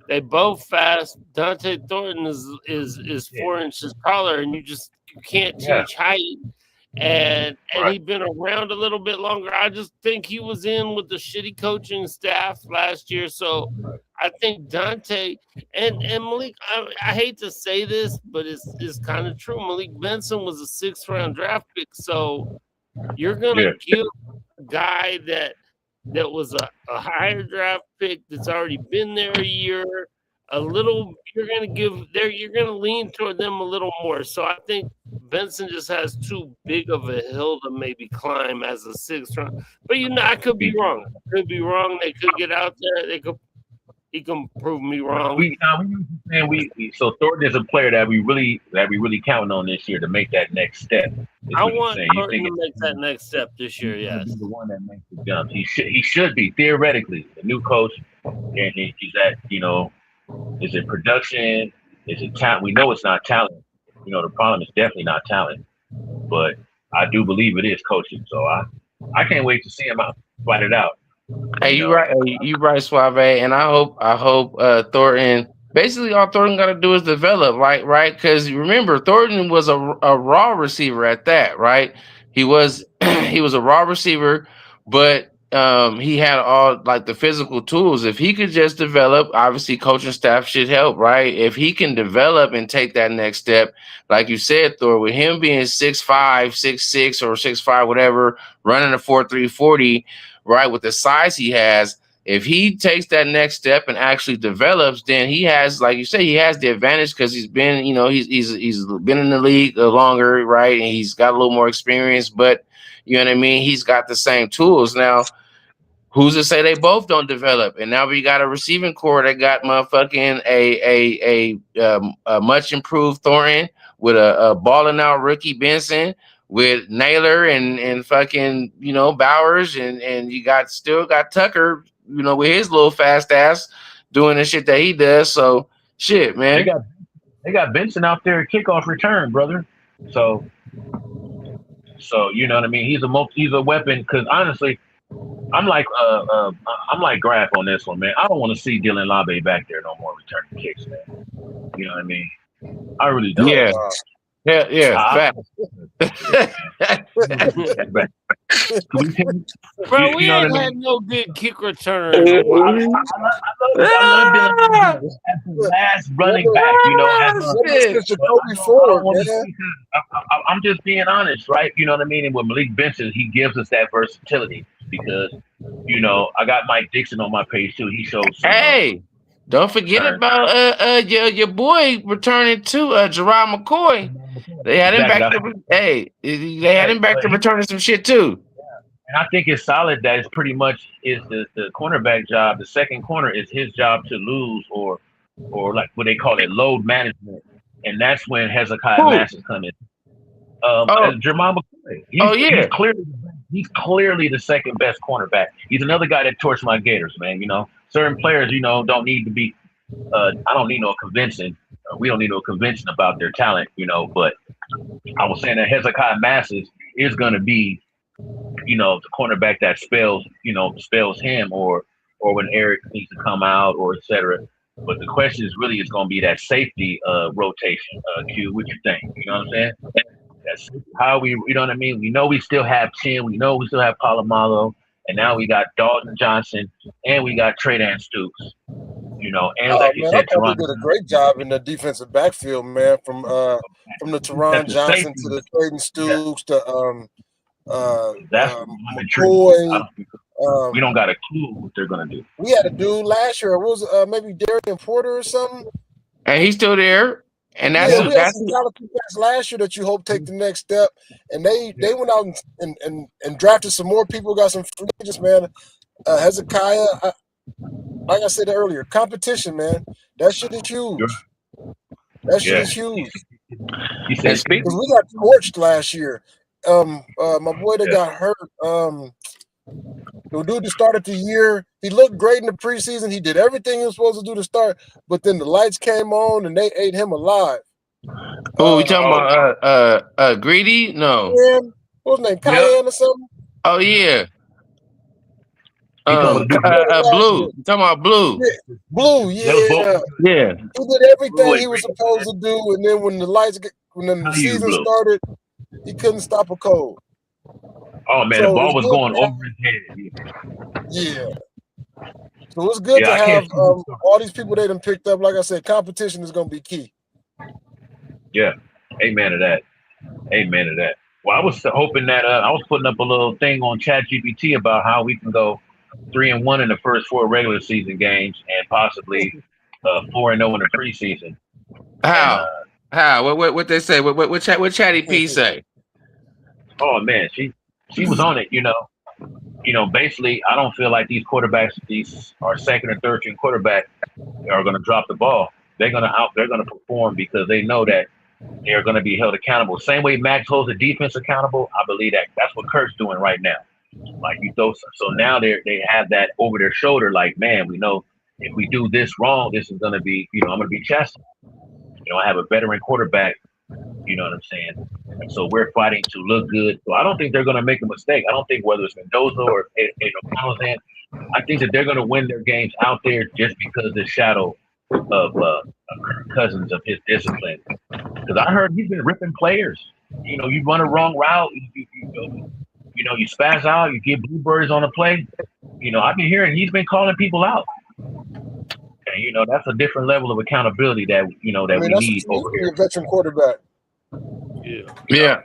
They both fast. Dante Thornton is 4 inches taller, and you can't teach height. And he'd been around a little bit longer. I just think he was in with the shitty coaching staff last year. So I think Dante and Malik, I hate to say this, but it's kind of true. Malik Benson was a 6th round draft pick. So you're going to give a guy that was a higher draft pick that's already been there a year you're going to lean toward them a little more. So I think Benson just has too big of a hill to maybe climb as a 6th round. But I could be wrong. They could get out there. He can prove me wrong. So Thornton is a player that we really counting on this year to make that next step. I want Thornton to make that next step this year. Yes, the one that makes the jump. He should be theoretically the new coach, and he's at is it production? Is it talent? We know it's not talent. The problem is definitely not talent, but I do believe it is coaching. So I can't wait to see him fight it out. Hey, you right, Suave, and I hope Thornton. Basically, all Thornton got to do is develop, right? Because remember, Thornton was a raw receiver at that, right? He was a raw receiver, but he had all like the physical tools. If he could just develop, obviously coaching staff should help, right? If he can develop and take that next step, like you said, Thor, with him being 6'5", 6'6", or 6'5", whatever, running a 4.3 40, right, with the size he has, if he takes that next step and actually develops, then he has, like you say, he has the advantage because he's been, he's been in the league longer, right? And he's got a little more experience, but you know what I mean? He's got the same tools. Now, who's to say they both don't develop? And now we got a receiving core that got motherfucking a much improved Thornton with a balling out rookie Benson, with Naylor and fucking, Bowers, and you still got Tucker, with his little fast ass doing the shit that he does. So shit, man. They got Benson out there at kickoff return, brother. So So you know what I mean. He's a weapon because honestly, I'm like Graf on this one, man. I don't want to see Dylan Labe back there no more returning kicks, man. You know what I mean? I really don't. Yeah. Yeah. Fact. Bro, we ain't had no good kick returner in a while. I love Dylan as the last running back, you know. I'm just being honest, right? You know what I mean? And with Malik Benson, he gives us that versatility because, you know, I got Mike Dixon on my page too. He shows some, hey, don't forget about your boy returning to Gerard McCoy. They had him back to they had him back to returning some shit too. And I think it's solid that it's pretty much is the cornerback job. The second corner is his job to lose or like what they call it, load management. And that's when Hezekiah Masters come in. Jamal McCoy. He's clearly the second best cornerback. He's another guy that torched my Gators, man. You know, certain players, you know, don't need to be. I don't need no convincing. We don't need no convincing about their talent, you know. But I was saying that Hezekiah Masters is going to be, you know, the cornerback that spells him or when Eric needs to come out or etc. But the question is really is going to be that safety rotation. Q, what you think? You know what I'm saying? That's how we, you know what I mean? We know we still have Chin. We know we still have Palomalo. And now we got Dalton Johnson and we got Tre'Davious Stoops. You know, and like you said, I thought we did a great job in the defensive backfield, man. From the Teron Johnson to the Tre'Davious Stoops to McCoy. We don't got a clue what they're gonna do. We had a dude last year. It was maybe Darian Porter or something. And he's still there. And we had some talented guys last year that you hope take the next step. And they went out and drafted some more people, got some free agents, man. Hezekiah, like I said earlier, competition, man. That shit is huge. That shit is huge. Because we got torched last year. My boy that got hurt, the dude that started the year, he looked great in the preseason. He did everything he was supposed to do to start, but then the lights came on and they ate him alive. Oh, we talking about Greedy? No. What was his name? Cayenne or something? Oh yeah. Blue. You talking about Blue? Yeah. Blue, yeah. Yeah. He did everything he was supposed to do, and then when the season started, he couldn't stop a cold. Oh man, the ball was going over his head. Yeah. So it's good to have all these people they done picked up. Like I said, competition is going to be key. Yeah. Amen to that. Amen to that. Well, I was hoping that I was putting up a little thing on ChatGPT about how we can go 3-1 in the first 4 regular season games and possibly 4-0 in the preseason. How? How? What they say? What Chatty P say? Oh man, she was on it. You know, basically, I don't feel like these quarterbacks, these are second or third string quarterback, are going to drop the ball. They're going to perform because they know that they're going to be held accountable. Same way Max holds the defense accountable. I believe that's what Kurt's doing right now. Like you throw, so now they have that over their shoulder. Like, man, we know if we do this wrong, this is going to be, I'm going to be chastised. I have a veteran quarterback. You know what I'm saying? And so we're fighting to look good. So I don't think they're going to make a mistake. I don't think whether it's Mendoza or O'Connell's in, I think that they're going to win their games out there just because the shadow of Kirk Cousins, of his discipline. Because I heard he's been ripping players. You run a wrong route, you spaz out, you get bluebirds on a play. I've been hearing he's been calling people out. And that's a different level of accountability that we need over here. A veteran quarterback. Yeah.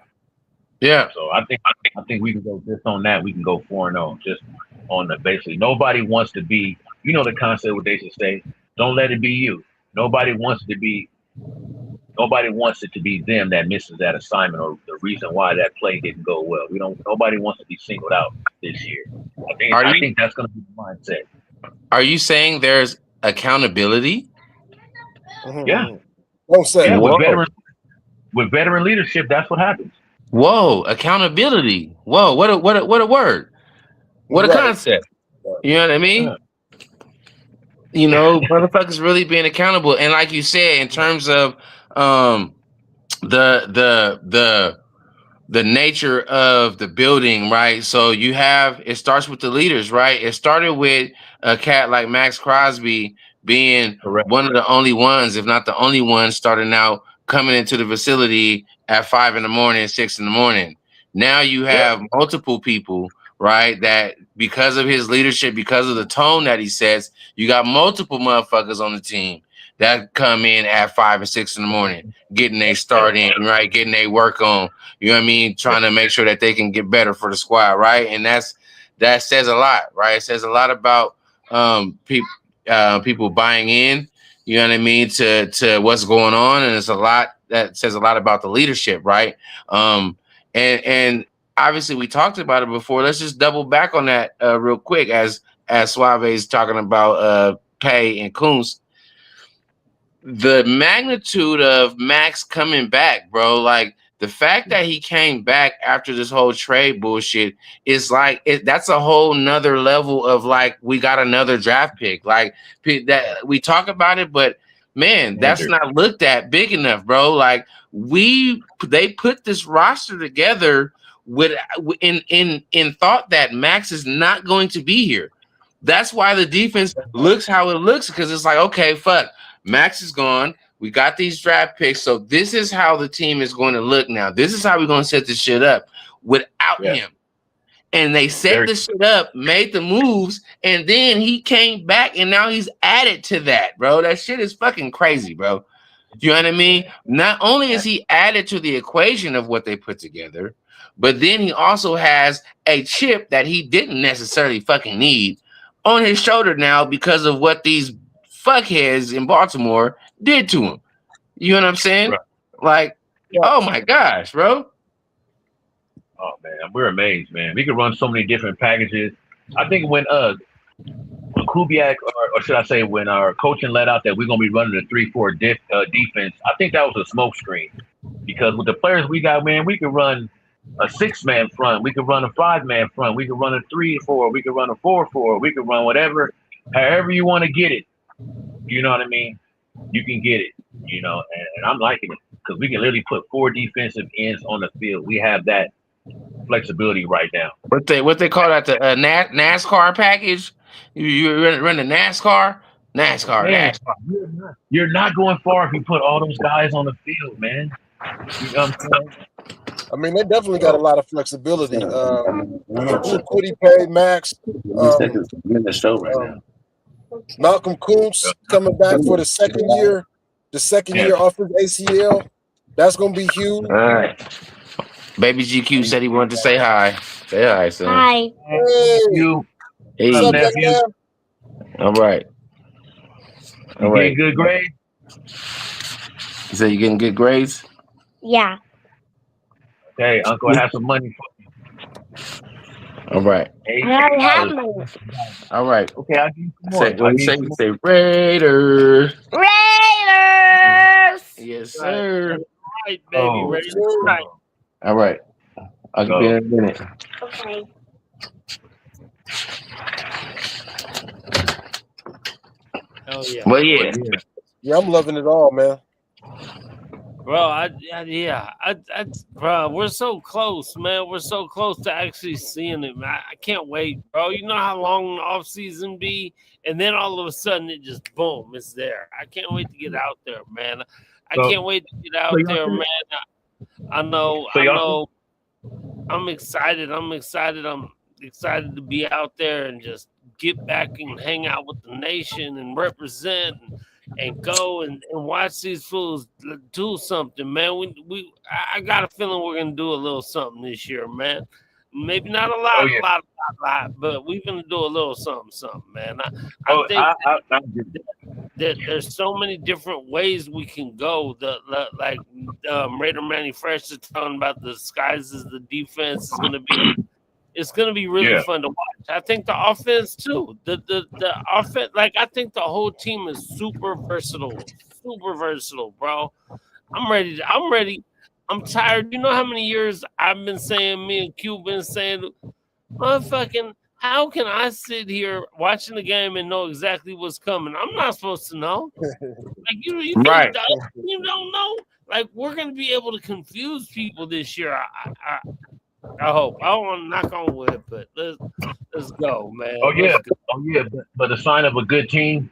So I think we can go just on that. We can go 4-0 just on the basically. Nobody wants to be. The concept what they should say. Don't let it be you. Nobody wants it to be them that misses that assignment or the reason why that play didn't go well. Nobody wants to be singled out this year. I think that's going to be the mindset. Are you saying there's accountability? Mm-hmm. Yeah. Don't say. Yeah, with veteran leadership, that's what happens. Whoa, accountability. Whoa, what a word. What a concept. You know what I mean? Yeah. Motherfuckers really being accountable. And like you said, in terms of the the nature of the building, right? So it starts with the leaders, right? It started with a cat like Max Crosby being one of the only ones, if not the only one, starting out coming into the facility at 5 in the morning, 6 in the morning. Now you have multiple people, right? That because of his leadership, because of the tone that he sets, you got multiple motherfuckers on the team that come in at 5 and 6 in the morning, getting their start in, right? Getting their work on, you know what I mean? Trying to make sure that they can get better for the squad, right? And that says a lot, right? It says a lot about people buying in, you know what I mean, to what's going on. And it's a lot that says a lot about the leadership, right? And obviously we talked about it before. Let's just double back on that real quick as Suave is talking about Pay and Kunz. The magnitude of Max coming back, bro, like the fact that he came back after this whole trade bullshit is like that's a whole nother level of like we got another draft pick. Like that we talk about it, but man, that's not looked at big enough, bro. Like they put this roster together with in thought that Max is not going to be here. That's why the defense looks how it looks, because it's like, okay, fuck, Max is gone. We got these draft picks, so this is how the team is going to look now. This is how we're going to set this shit up without him. And they set the shit up, made the moves, and then he came back, and now he's added to that, bro. That shit is fucking crazy, bro. You know what I mean? Not only is he added to the equation of what they put together, but then he also has a chip that he didn't necessarily fucking need on his shoulder now because of what these fuckheads in Baltimore did to him. You know what I'm saying? Right. Like, oh my gosh, bro. Oh man, we're amazed, man. We could run so many different packages. I think when Kubiak, or should I say, when our coaching let out that we're gonna be running a 3-4 defense, I think that was a smokescreen. Because with the players we got, man, we could run a 6-man front, we could run a 5-man front, we could run a 3-4, we could run a 4-4, we could run whatever, however you want to get it. You know what I mean? You can get it, you know, and I'm liking it because we can literally put 4 defensive ends on the field. We have that flexibility right now. What they call that, the NASCAR package? You run the NASCAR? Man, NASCAR. You're not going far if you put all those guys on the field, man. You know what I'm saying? I mean, they definitely got a lot of flexibility. Quiddy Pay, Max. In the show right now. Malcolm Kuntz coming back for the second year off his ACL. That's gonna be huge. All right. Baby GQ said he wanted to say hi. Say hi, son. Hi. Hey. Hey. What's up, nephew? All right. You getting good grades? You say you getting good grades? Yeah. Hey, Uncle, I have some money for you. All right. Hey, I already have money. All right. Okay, I'll give you more. Say Raiders. Raiders. Yes, sir. Right, baby. Raiders. Right. All right. I'll be in a minute. Okay. Hell yeah. Well, yeah. Yeah, I'm loving it all, man. Bro, bro, we're so close, man. We're so close to actually seeing it, man. I can't wait, bro. You know how long the off season be, and then all of a sudden it just boom, it's there. I can't wait to get out there, man. I can't wait to get out there, man. I know. I'm excited. I'm excited to be out there and just get back and hang out with the nation and represent and go and watch these fools do something, man. I got a feeling we're gonna do a little something this year, man. Maybe not a lot, but we're gonna do a little something, man. I think that there's so many different ways we can go. Like Raider Manny Fresh is talking about, the skies as the defense is gonna be really fun to watch. I think the offense too. The offense, like, I think the whole team is super versatile, bro. I'm ready. I'm tired. You know how many years I've been saying, me and Q been saying, motherfucking, how can I sit here watching the game and know exactly what's coming? I'm not supposed to know. Like you right. You don't know. like we're gonna be able to confuse people this year. I hope. I don't want to knock on wood, but let's go, man. Oh yeah, Let's go. But a sign of a good team,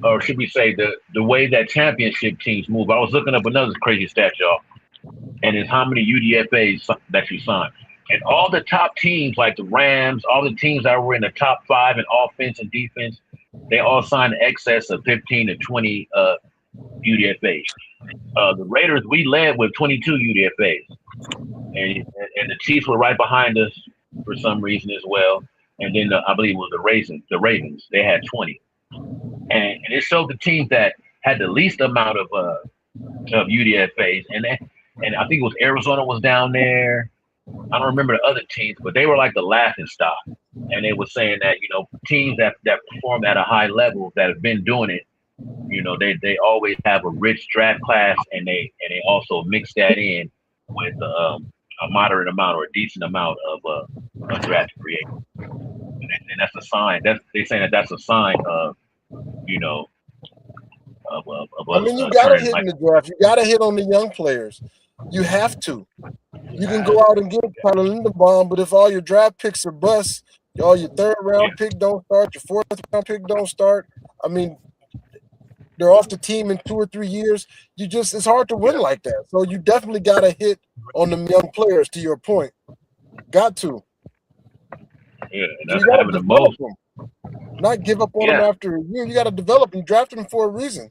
or should we say the way that championship teams move. I was looking up another crazy stat, y'all, and it's how many UDFAs that you signed. And all the top teams, like the Rams, all the teams that were in the top 5 in offense and defense, they all signed in excess of 15 to 20 UDFAs. The Raiders, we led with 22 UDFAs. And the Chiefs were right behind us for some reason as well. And then I believe it was the Ravens. They had 20. And it showed the teams that had the least amount of UDFAs. And I think it was Arizona was down there. I don't remember the other teams, but they were like the laughing stock. And they were saying that, you know, teams that perform at a high level that have been doing it, you know, they always have a rich draft class, and they also mix that in with a moderate amount or a decent amount of undrafted free agents. And that's a sign. They're saying that's a sign of, you know, of I mean, you gotta hit in the draft. You gotta hit on the young players. You have to. You can go out and get Tyler Linderbaum, but if all your draft picks are bust, all your third round pick don't start, your fourth round pick don't start. I mean, they're off the team in 2 or 3 years. It's hard to win like that. So you definitely gotta hit on them young players. To your point, got to. Yeah, and that's you gotta having the most. them. Not give up on them after a year. You got to develop them. Drafted them for a reason.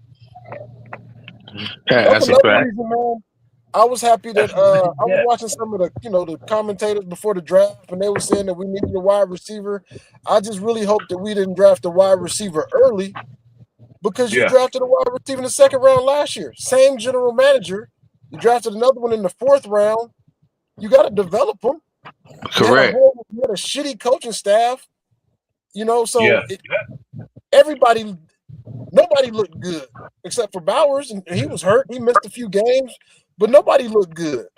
Yeah, that's a fact. Reason, man. I was happy that I was watching some of the commentators before the draft, and they were saying that we needed a wide receiver. I just really hope that we didn't draft a wide receiver early, because you drafted a wide receiver in the 2nd round last year. Same general manager. You drafted another one in the 4th round. You got to develop them. Correct. You had a shitty coaching staff. You know, so nobody looked good except for Bowers, and he was hurt. He missed a few games, but nobody looked good.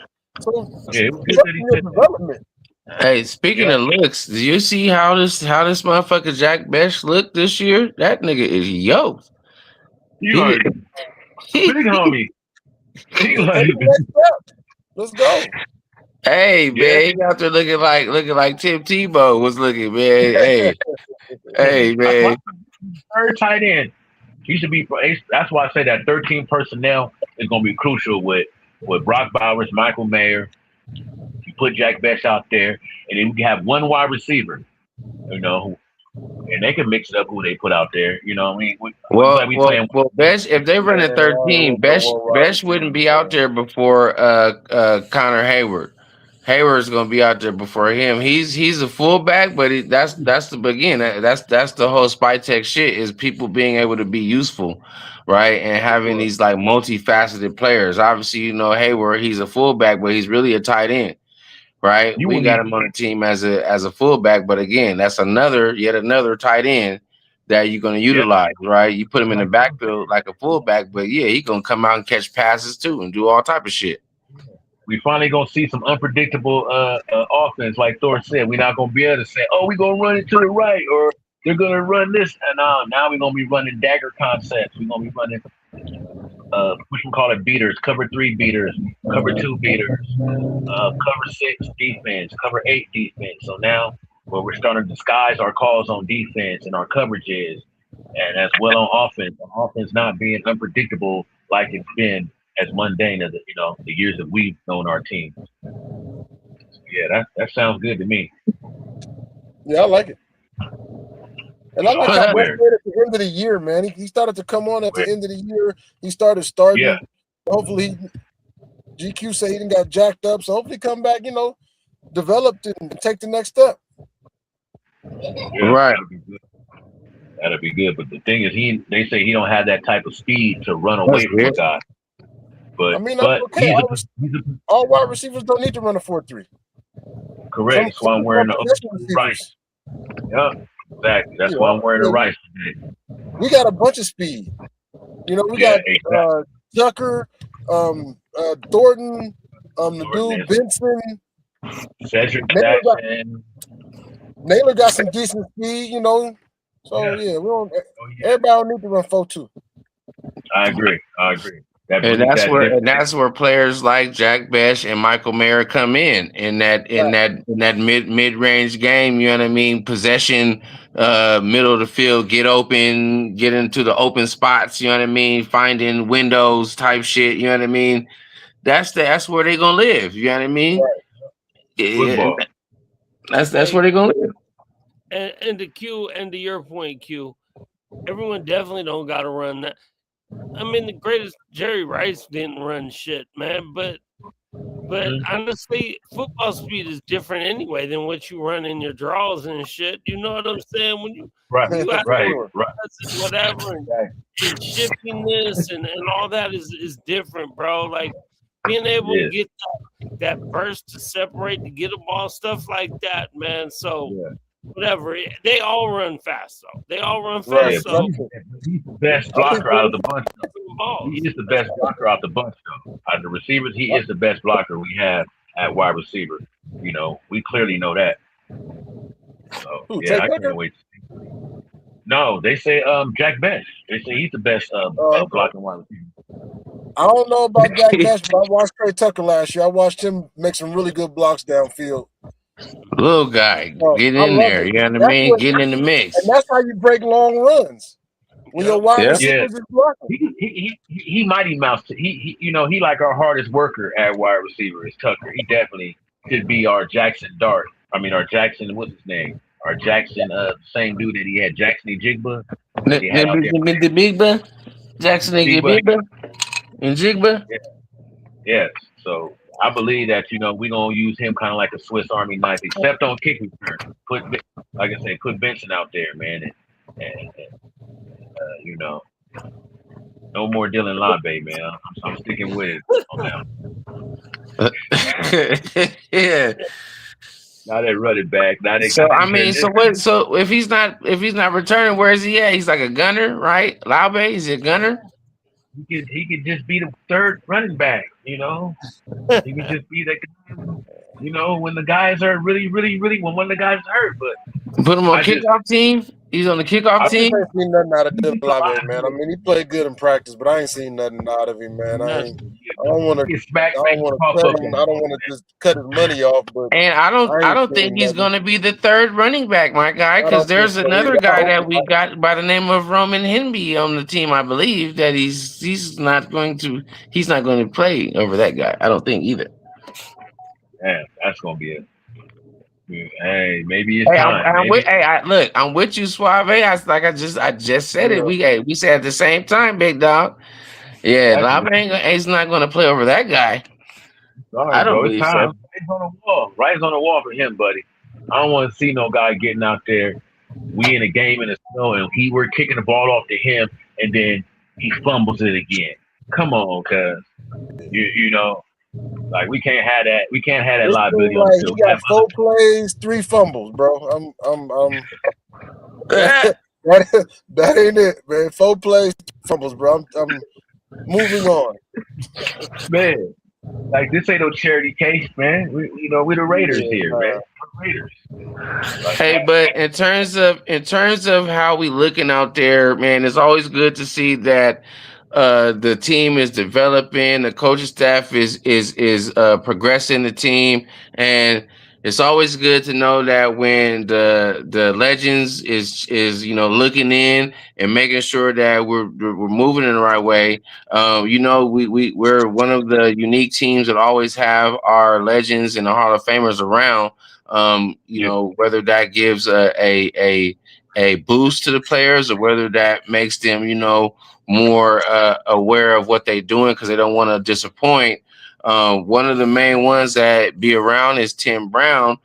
So development. Hey, speaking of looks, do you see how this motherfucker Jack Besh looked this year? That nigga is yoked. Big homie. Let's go. Hey man, he out there looking like Tim Tebow was looking, man. Hey man. Third tight end. He should be. That's why I say that 13 personnel is going to be crucial with Brock Bowers, Michael Mayer. You put Jack Besh out there, and then we can have one wide receiver, you know, and they can mix it up who they put out there. You know what I mean? Well, Besh, if they run at 13, Besh wouldn't be out there before Connor Hayward. Hayward's gonna be out there before him. He's a fullback, but that's the beginning. That's the whole Spytech shit, is people being able to be useful, right? And having these like multifaceted players. Obviously, you know, Hayward, he's a fullback, but he's really a tight end, right? We got him on the team as a fullback, but again, that's yet another tight end that you're gonna utilize, right? You put him in the backfield like a fullback, but yeah, he's gonna come out and catch passes too and do all type of shit. We finally gonna see some unpredictable offense, like Thor said. We're not gonna be able to say, "Oh, we're gonna run it to the right," or "They're gonna run this." And now we're gonna be running dagger concepts. We're gonna be running beaters, cover 3 beaters, cover 2 beaters, cover 6 defense, cover 8 defense. So now we're starting to disguise our calls on defense and our coverages, and as well on offense. Offense not being unpredictable like it's been as mundane as the years that we've known our team. Yeah, that sounds good to me. Yeah, I like it. And I like how West at the end of the year, man. He started to come on at the end of the year. He started starting. Yeah. Hopefully, GQ say he didn't got jacked up. So hopefully, come back, developed and take the next step. Yeah, right. That'll be good. But the thing is, they say he don't have that type of speed to run away from a guy. But I mean, that's okay. All wide receivers don't need to run a 4.3. Correct. That's why I'm wearing the rice. Yeah, exactly. That's why I'm wearing the rice today. We got a bunch of speed. We got Tucker, Thornton, the dude Benson, Cedric Jackson. Naylor got some decent speed, So we don't. Everybody don't need to run 4.2. I agree. that And breeds that's that difference. where players like Jack Besh and Michael Mayer come in that mid range game. You know what I mean? Possession, middle of the field, get open, get into the open spots. You know what I mean? Finding windows type shit. You know what I mean? That's where they gonna live. You know what I mean? Football. That's where they gonna live. And to Q, and to your point, Q, everyone definitely don't got to run that. I mean, the greatest Jerry Rice didn't run shit, man. But honestly, football speed is different anyway than what you run in your draws and shit. You know what I'm saying? When you Right, you have right. whatever and shifting this and all that is different, bro. Like being able to get that burst to separate to get a ball, stuff like that, man. So whatever, they all run fast though. They all run fast. Right. So He's the best blocker out of the bunch. He is the best blocker out the bunch though. Out of the receivers, he is the best blocker we have at wide receiver. You know, we clearly know that. So yeah, I can't wait to see. No, they say Jack Besh. They say he's the best blocking wide receiver. I don't know about Jack Besh, but I watched Trey Tucker last year. I watched him make some really good blocks downfield. Little guy, getting in there. You know what I mean? Getting in the mix. And that's how you break long runs. When your wide receivers is blocking. He mighty mouse. He you know, he like our hardest worker at wide receiver is Tucker. He definitely could be our Jackson Dart. I mean, our Jackson, what's his name? Our Jackson, same dude that he had, Jackson and Jigba. The Bigba? Jackson and Bigba? And Jigba? Yes. So I believe that, you know, we're going to use him kind of like a Swiss Army knife, except on kick return. Like I said, put Benson out there, man. And you know, no more Dylan Labe, man. I'm sticking with it on that. Yeah. Now they run it back. Now they so if he's not returning, where is he at? He's like a gunner, right? Laube, is he a gunner? He could just be the third running back, you know. He could just be that guy, you know, when the guys are really when one of the guys is hurt. But put him on kickoff team. He's on the kickoff team. I ain't seen nothing out of Dylan Laube, man. I mean, he played good in practice, but I ain't seen nothing out of him, man. I don't want to just cut his money off. But and I don't think he's going to be the third running back, my guy, because there's another guy that we got by the name of Roman Hinby on the team. I believe that he's not going to play over that guy. I don't think either. Yeah, that's going to be it. Hey, maybe it's time. I'm with you, Suave. I just said it. We said at the same time, big dog. Yeah, Labe not going to play over that guy. Sorry, I don't believe so. Writing's on the wall. Writing's on the wall for him, buddy. I don't want to see no guy getting out there. We in a game in the snow, and we're kicking the ball off to him, and then he fumbles it again. Come on, cuz you know. Like we can't have that. We can't have that liability on the field. He got 4 plays, 3 fumbles, bro. That ain't it, man. 4 plays, 3 fumbles, bro. I'm moving on. Man, like this ain't no charity case, man. We the Raiders here, man. Raiders. Hey, but in terms of how we looking out there, man, it's always good to see that the team is developing, the coaching staff is progressing the team, and it's always good to know that when the legends is looking in and making sure that we're moving in the right way. We're one of the unique teams that always have our legends and the Hall of Famers around. Whether that gives a boost to the players or whether that makes them more aware of what they're doing because they don't want to disappoint. One of the main ones that be around is Tim Brown.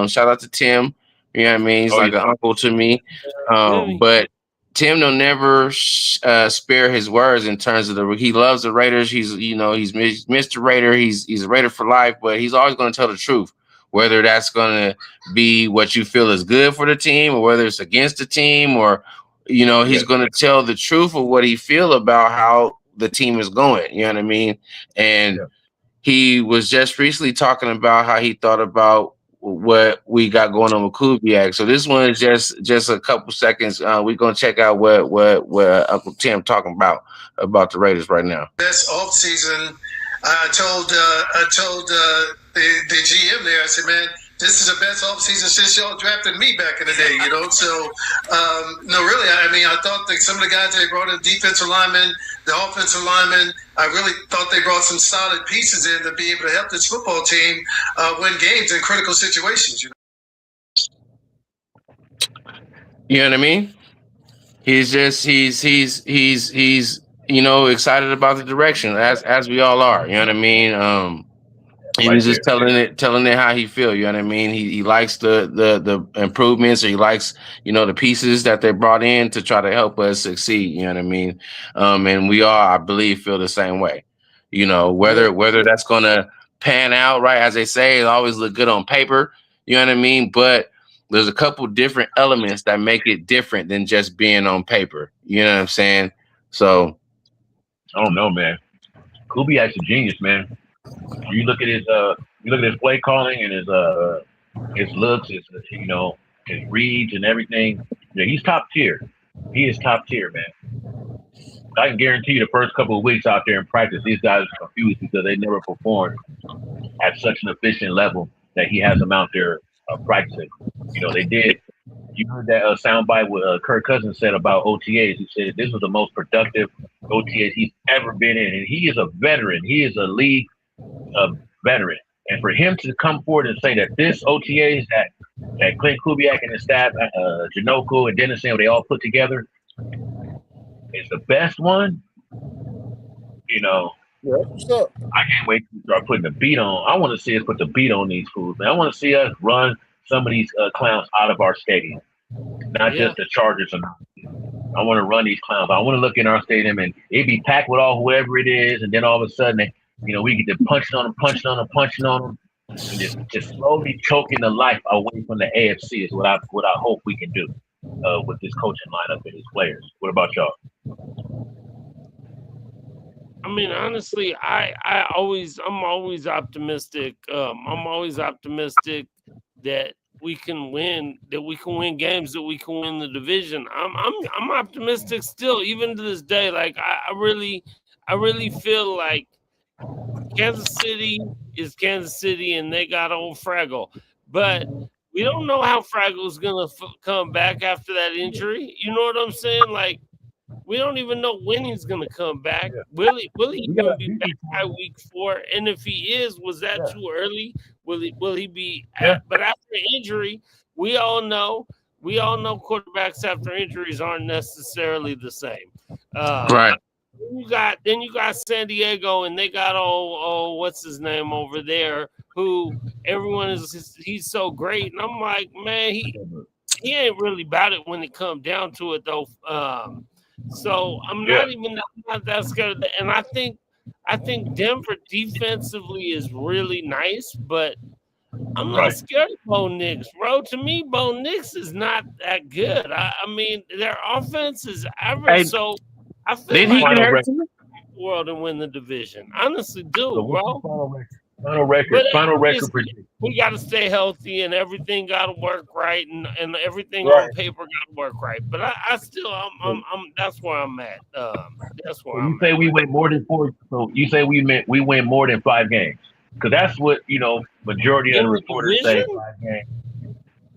Shout out to Tim. You know what I mean? He's like an uncle to me. But Tim will never spare his words in terms of he loves the Raiders. He's Mr. Raider. He's a Raider for life, but he's always going to tell the truth, whether that's going to be what you feel is good for the team or whether it's against the team or he's going to tell the truth of what he feel about how the team is going. You know what I mean? And he was just recently talking about how he thought about what we got going on with Kubiak. So this one is just a couple seconds. We're gonna check out what Uncle Tim talking about the Raiders right now. Best off season. I told the GM there. I said, man, this is the best off season since y'all drafted me back in the day. You know, so no, really. I mean, I thought that some of the guys they brought in, defensive linemen, the offensive linemen, I really thought they brought some solid pieces in to be able to help this football team win games in critical situations. You know what I mean? He's you know, excited about the direction as we all are. You know what I mean? And he's just telling it how he feel. You know what I mean? He likes the improvements, or he likes, you know, the pieces that they brought in to try to help us succeed. You know what I mean? And we all, I believe, feel the same way. You know, whether that's gonna pan out right, as they say, it always look good on paper. You know what I mean? But there's a couple different elements that make it different than just being on paper. You know what I'm saying? So I don't know, man. Kubiak's a genius, man. You look at his play calling and his looks, his you know, his reads and everything. Yeah, he's top tier. He is top tier, man. I can guarantee you the first couple of weeks out there in practice, these guys are confused because they never performed at such an efficient level that he has them out there practicing. You know, they did. You heard that soundbite what Kirk Cousins said about OTAs. He said this was the most productive OTAs he's ever been in, and he is a veteran. He is a league veteran, and for him to come forward and say that this OTAs that Clint Kubiak and his staff, Janoku and Dennison, they all put together, is the best one. You know, Yeah, what's up? I can't wait to start putting the beat on. I want to see us put the beat on these fools, man. I want to see us run some of these clowns out of our stadium, not just the Chargers. I want to run these clowns. I want to look in our stadium and it be packed with all whoever it is, and then all of a sudden, you know, we get to punching on them, and just slowly choking the life away from the AFC is what I hope we can do with this coaching lineup and these players. What about y'all? I mean, honestly, I'm always optimistic. I'm always optimistic that we can win games, that we can win the division. I'm optimistic still, even to this day. Like I really feel like Kansas City is Kansas City, and they got old Fraggle, but we don't know how Fraggle's gonna come back after that injury. You know what I'm saying? Like, we don't even know when he's going to come back. Will he even be back by week 4? And if he is, was that too early? Will he be? But after injury, we all know quarterbacks after injuries aren't necessarily the same. Right. Then you got San Diego, and they got what's his name over there, who everyone he's so great, and I'm like, man, he ain't really about it when it comes down to it though. So I'm not that scared of that. And I think Denver defensively is really nice, but I'm not scared of Bo Nix, bro. To me, Bo Nix is not that good. I mean, their offense is average, so I feel like they can the world and win the division. Honestly, bro. Final record prediction. We got to stay healthy, and everything got to work right, and everything on paper got to work right. But I still, I'm that's where I'm at. That's where I'm. You say we win more than 4. So you say we win more than 5 games, because that's what majority of the reporters say. 5 games.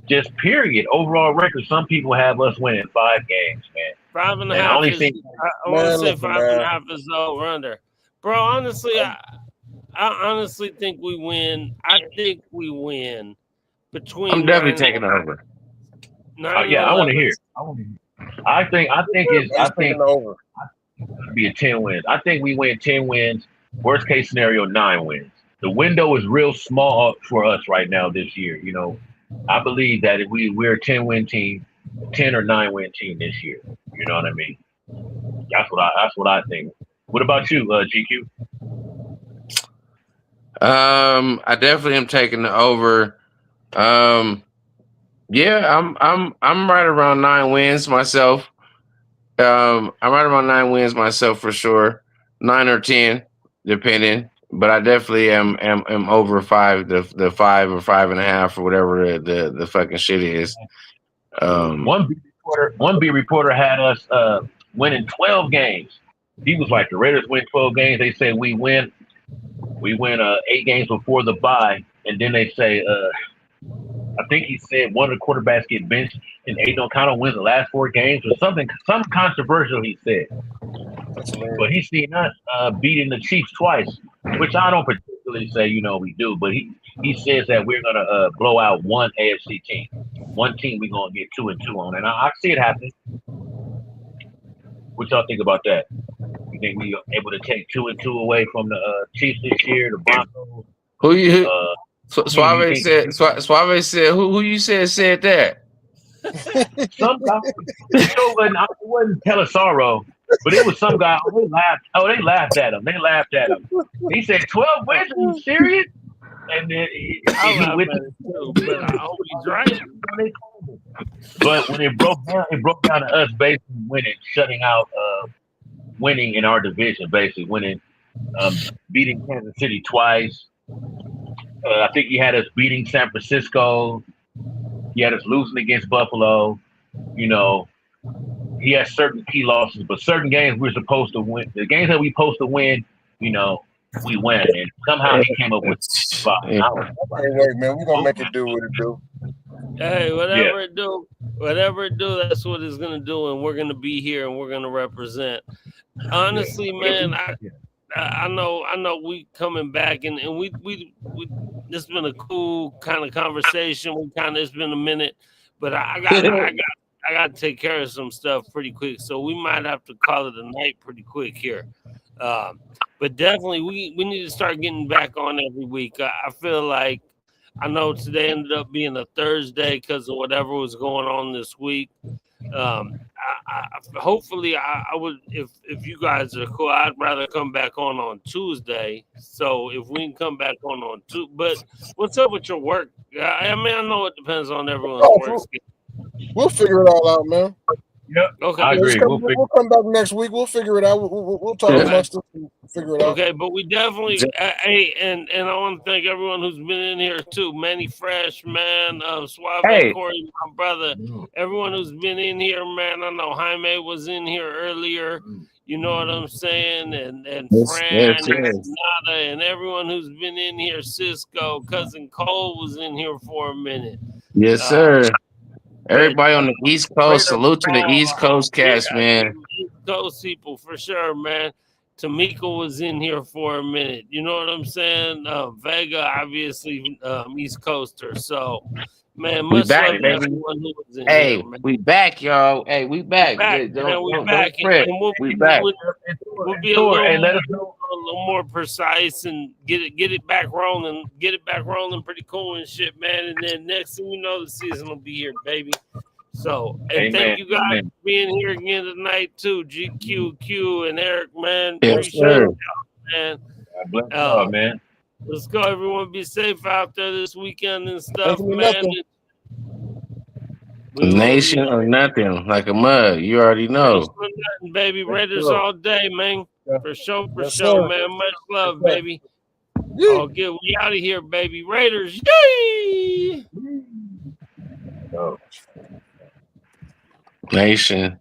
Just period. Overall record. Some people have us winning 5 games, man. 5.5. I want to say 5.5 is over under, bro. Honestly, I honestly think we win. I think we win between. I'm definitely taking over. I want to hear. I think over. It'll be a 10 wins. I think we win 10 wins. Worst case scenario, 9 wins. The window is real small for us right now this year. You know, I believe that if we're a 10-win team, 10 or 9-win team this year. You know what I mean? That's what I think. What about you, GQ? I definitely am taking the over. Yeah, I'm right around 9 wins myself. I'm right around 9 wins myself for sure. 9 or 10, depending. but I definitely am over 5, the 5 or 5.5 or whatever the fucking shit is. One B reporter had us winning 12 games. He was like, the Raiders win 12 games. They say we win 8 games before the bye, and then they say I think he said one of the quarterbacks get benched and Aiden O'Connell wins the last 4 games or something controversial he said. But he's seen us beating the Chiefs twice, which I don't particularly say, we do, but he says that we're gonna blow out one AFC team. One team we're gonna get 2-2 on, and I see it happening. What y'all think about that? You think we are able to take 2-2 away from the Chiefs this year, the Broncos? Who you? Suave said. Who you said that? Some guy. It wasn't Pelissaro, but it was some guy. They laughed at him. He said 12 wins. Are you serious? And then he went but I hope he's right. But when it broke down to us basically winning, shutting out, winning in our division, basically winning, beating Kansas City twice. I think he had us beating San Francisco. He had us losing against Buffalo. He has certain key losses, but certain games we're supposed to win. The games that we supposed to win, we win. And somehow he came up with 5. Hey, wait, man, we're gonna make it do what it do. Hey, whatever it do, that's what it's gonna do, and we're gonna be here and we're gonna represent. Honestly, man, I know we coming back and we this has been a cool kind of conversation. It's been a minute, but I got to take care of some stuff pretty quick, so we might have to call it a night pretty quick here. But definitely we need to start getting back on every week. I feel like, I know today ended up being a Thursday because of whatever was going on this week. Hopefully I would, if you guys are cool, I'd rather come back on Tuesday. So if we can come back on Tuesday, but what's up with your work? I mean, I know it depends on everyone's work schedule. We'll figure it all out, man. Yep. Okay. I agree. We'll come back next week. We'll figure it out. We'll talk amongst us and figure it out. Okay, but we definitely, hey, and I want to thank everyone who's been in here too. Manny Fresh, man, Suave, Corey, my brother, everyone who's been in here, man. I know Jaime was in here earlier. You know what I'm saying? And Fran and Nada and everyone who's been in here. Cisco, Cousin Cole was in here for a minute. Yes, sir. Everybody on the East Coast, salute to the East Coast cast, man. East Coast people for sure, man. Tamika was in here for a minute. You know what I'm saying? Vega, obviously, East Coaster. So, man, much love to everyone who was in here, man. We back, y'all. Hey, we back. We back. We back. We'll be a little more precise and get it back rolling. Get it back rolling pretty cool and shit, man. And then next thing you know, the season will be here, baby. So, and thank you guys for being here again tonight, too. GQQ and Eric, man. Appreciate y'all, man. God bless y'all, man. Let's go, everyone. Be safe out there this weekend and stuff, man. Nation or nothing, like a mud. You already know. Nothing, baby. Raiders all day, man. For sure, man. Much love, baby. Oh, get we out of here, baby. Raiders, yay! Nation.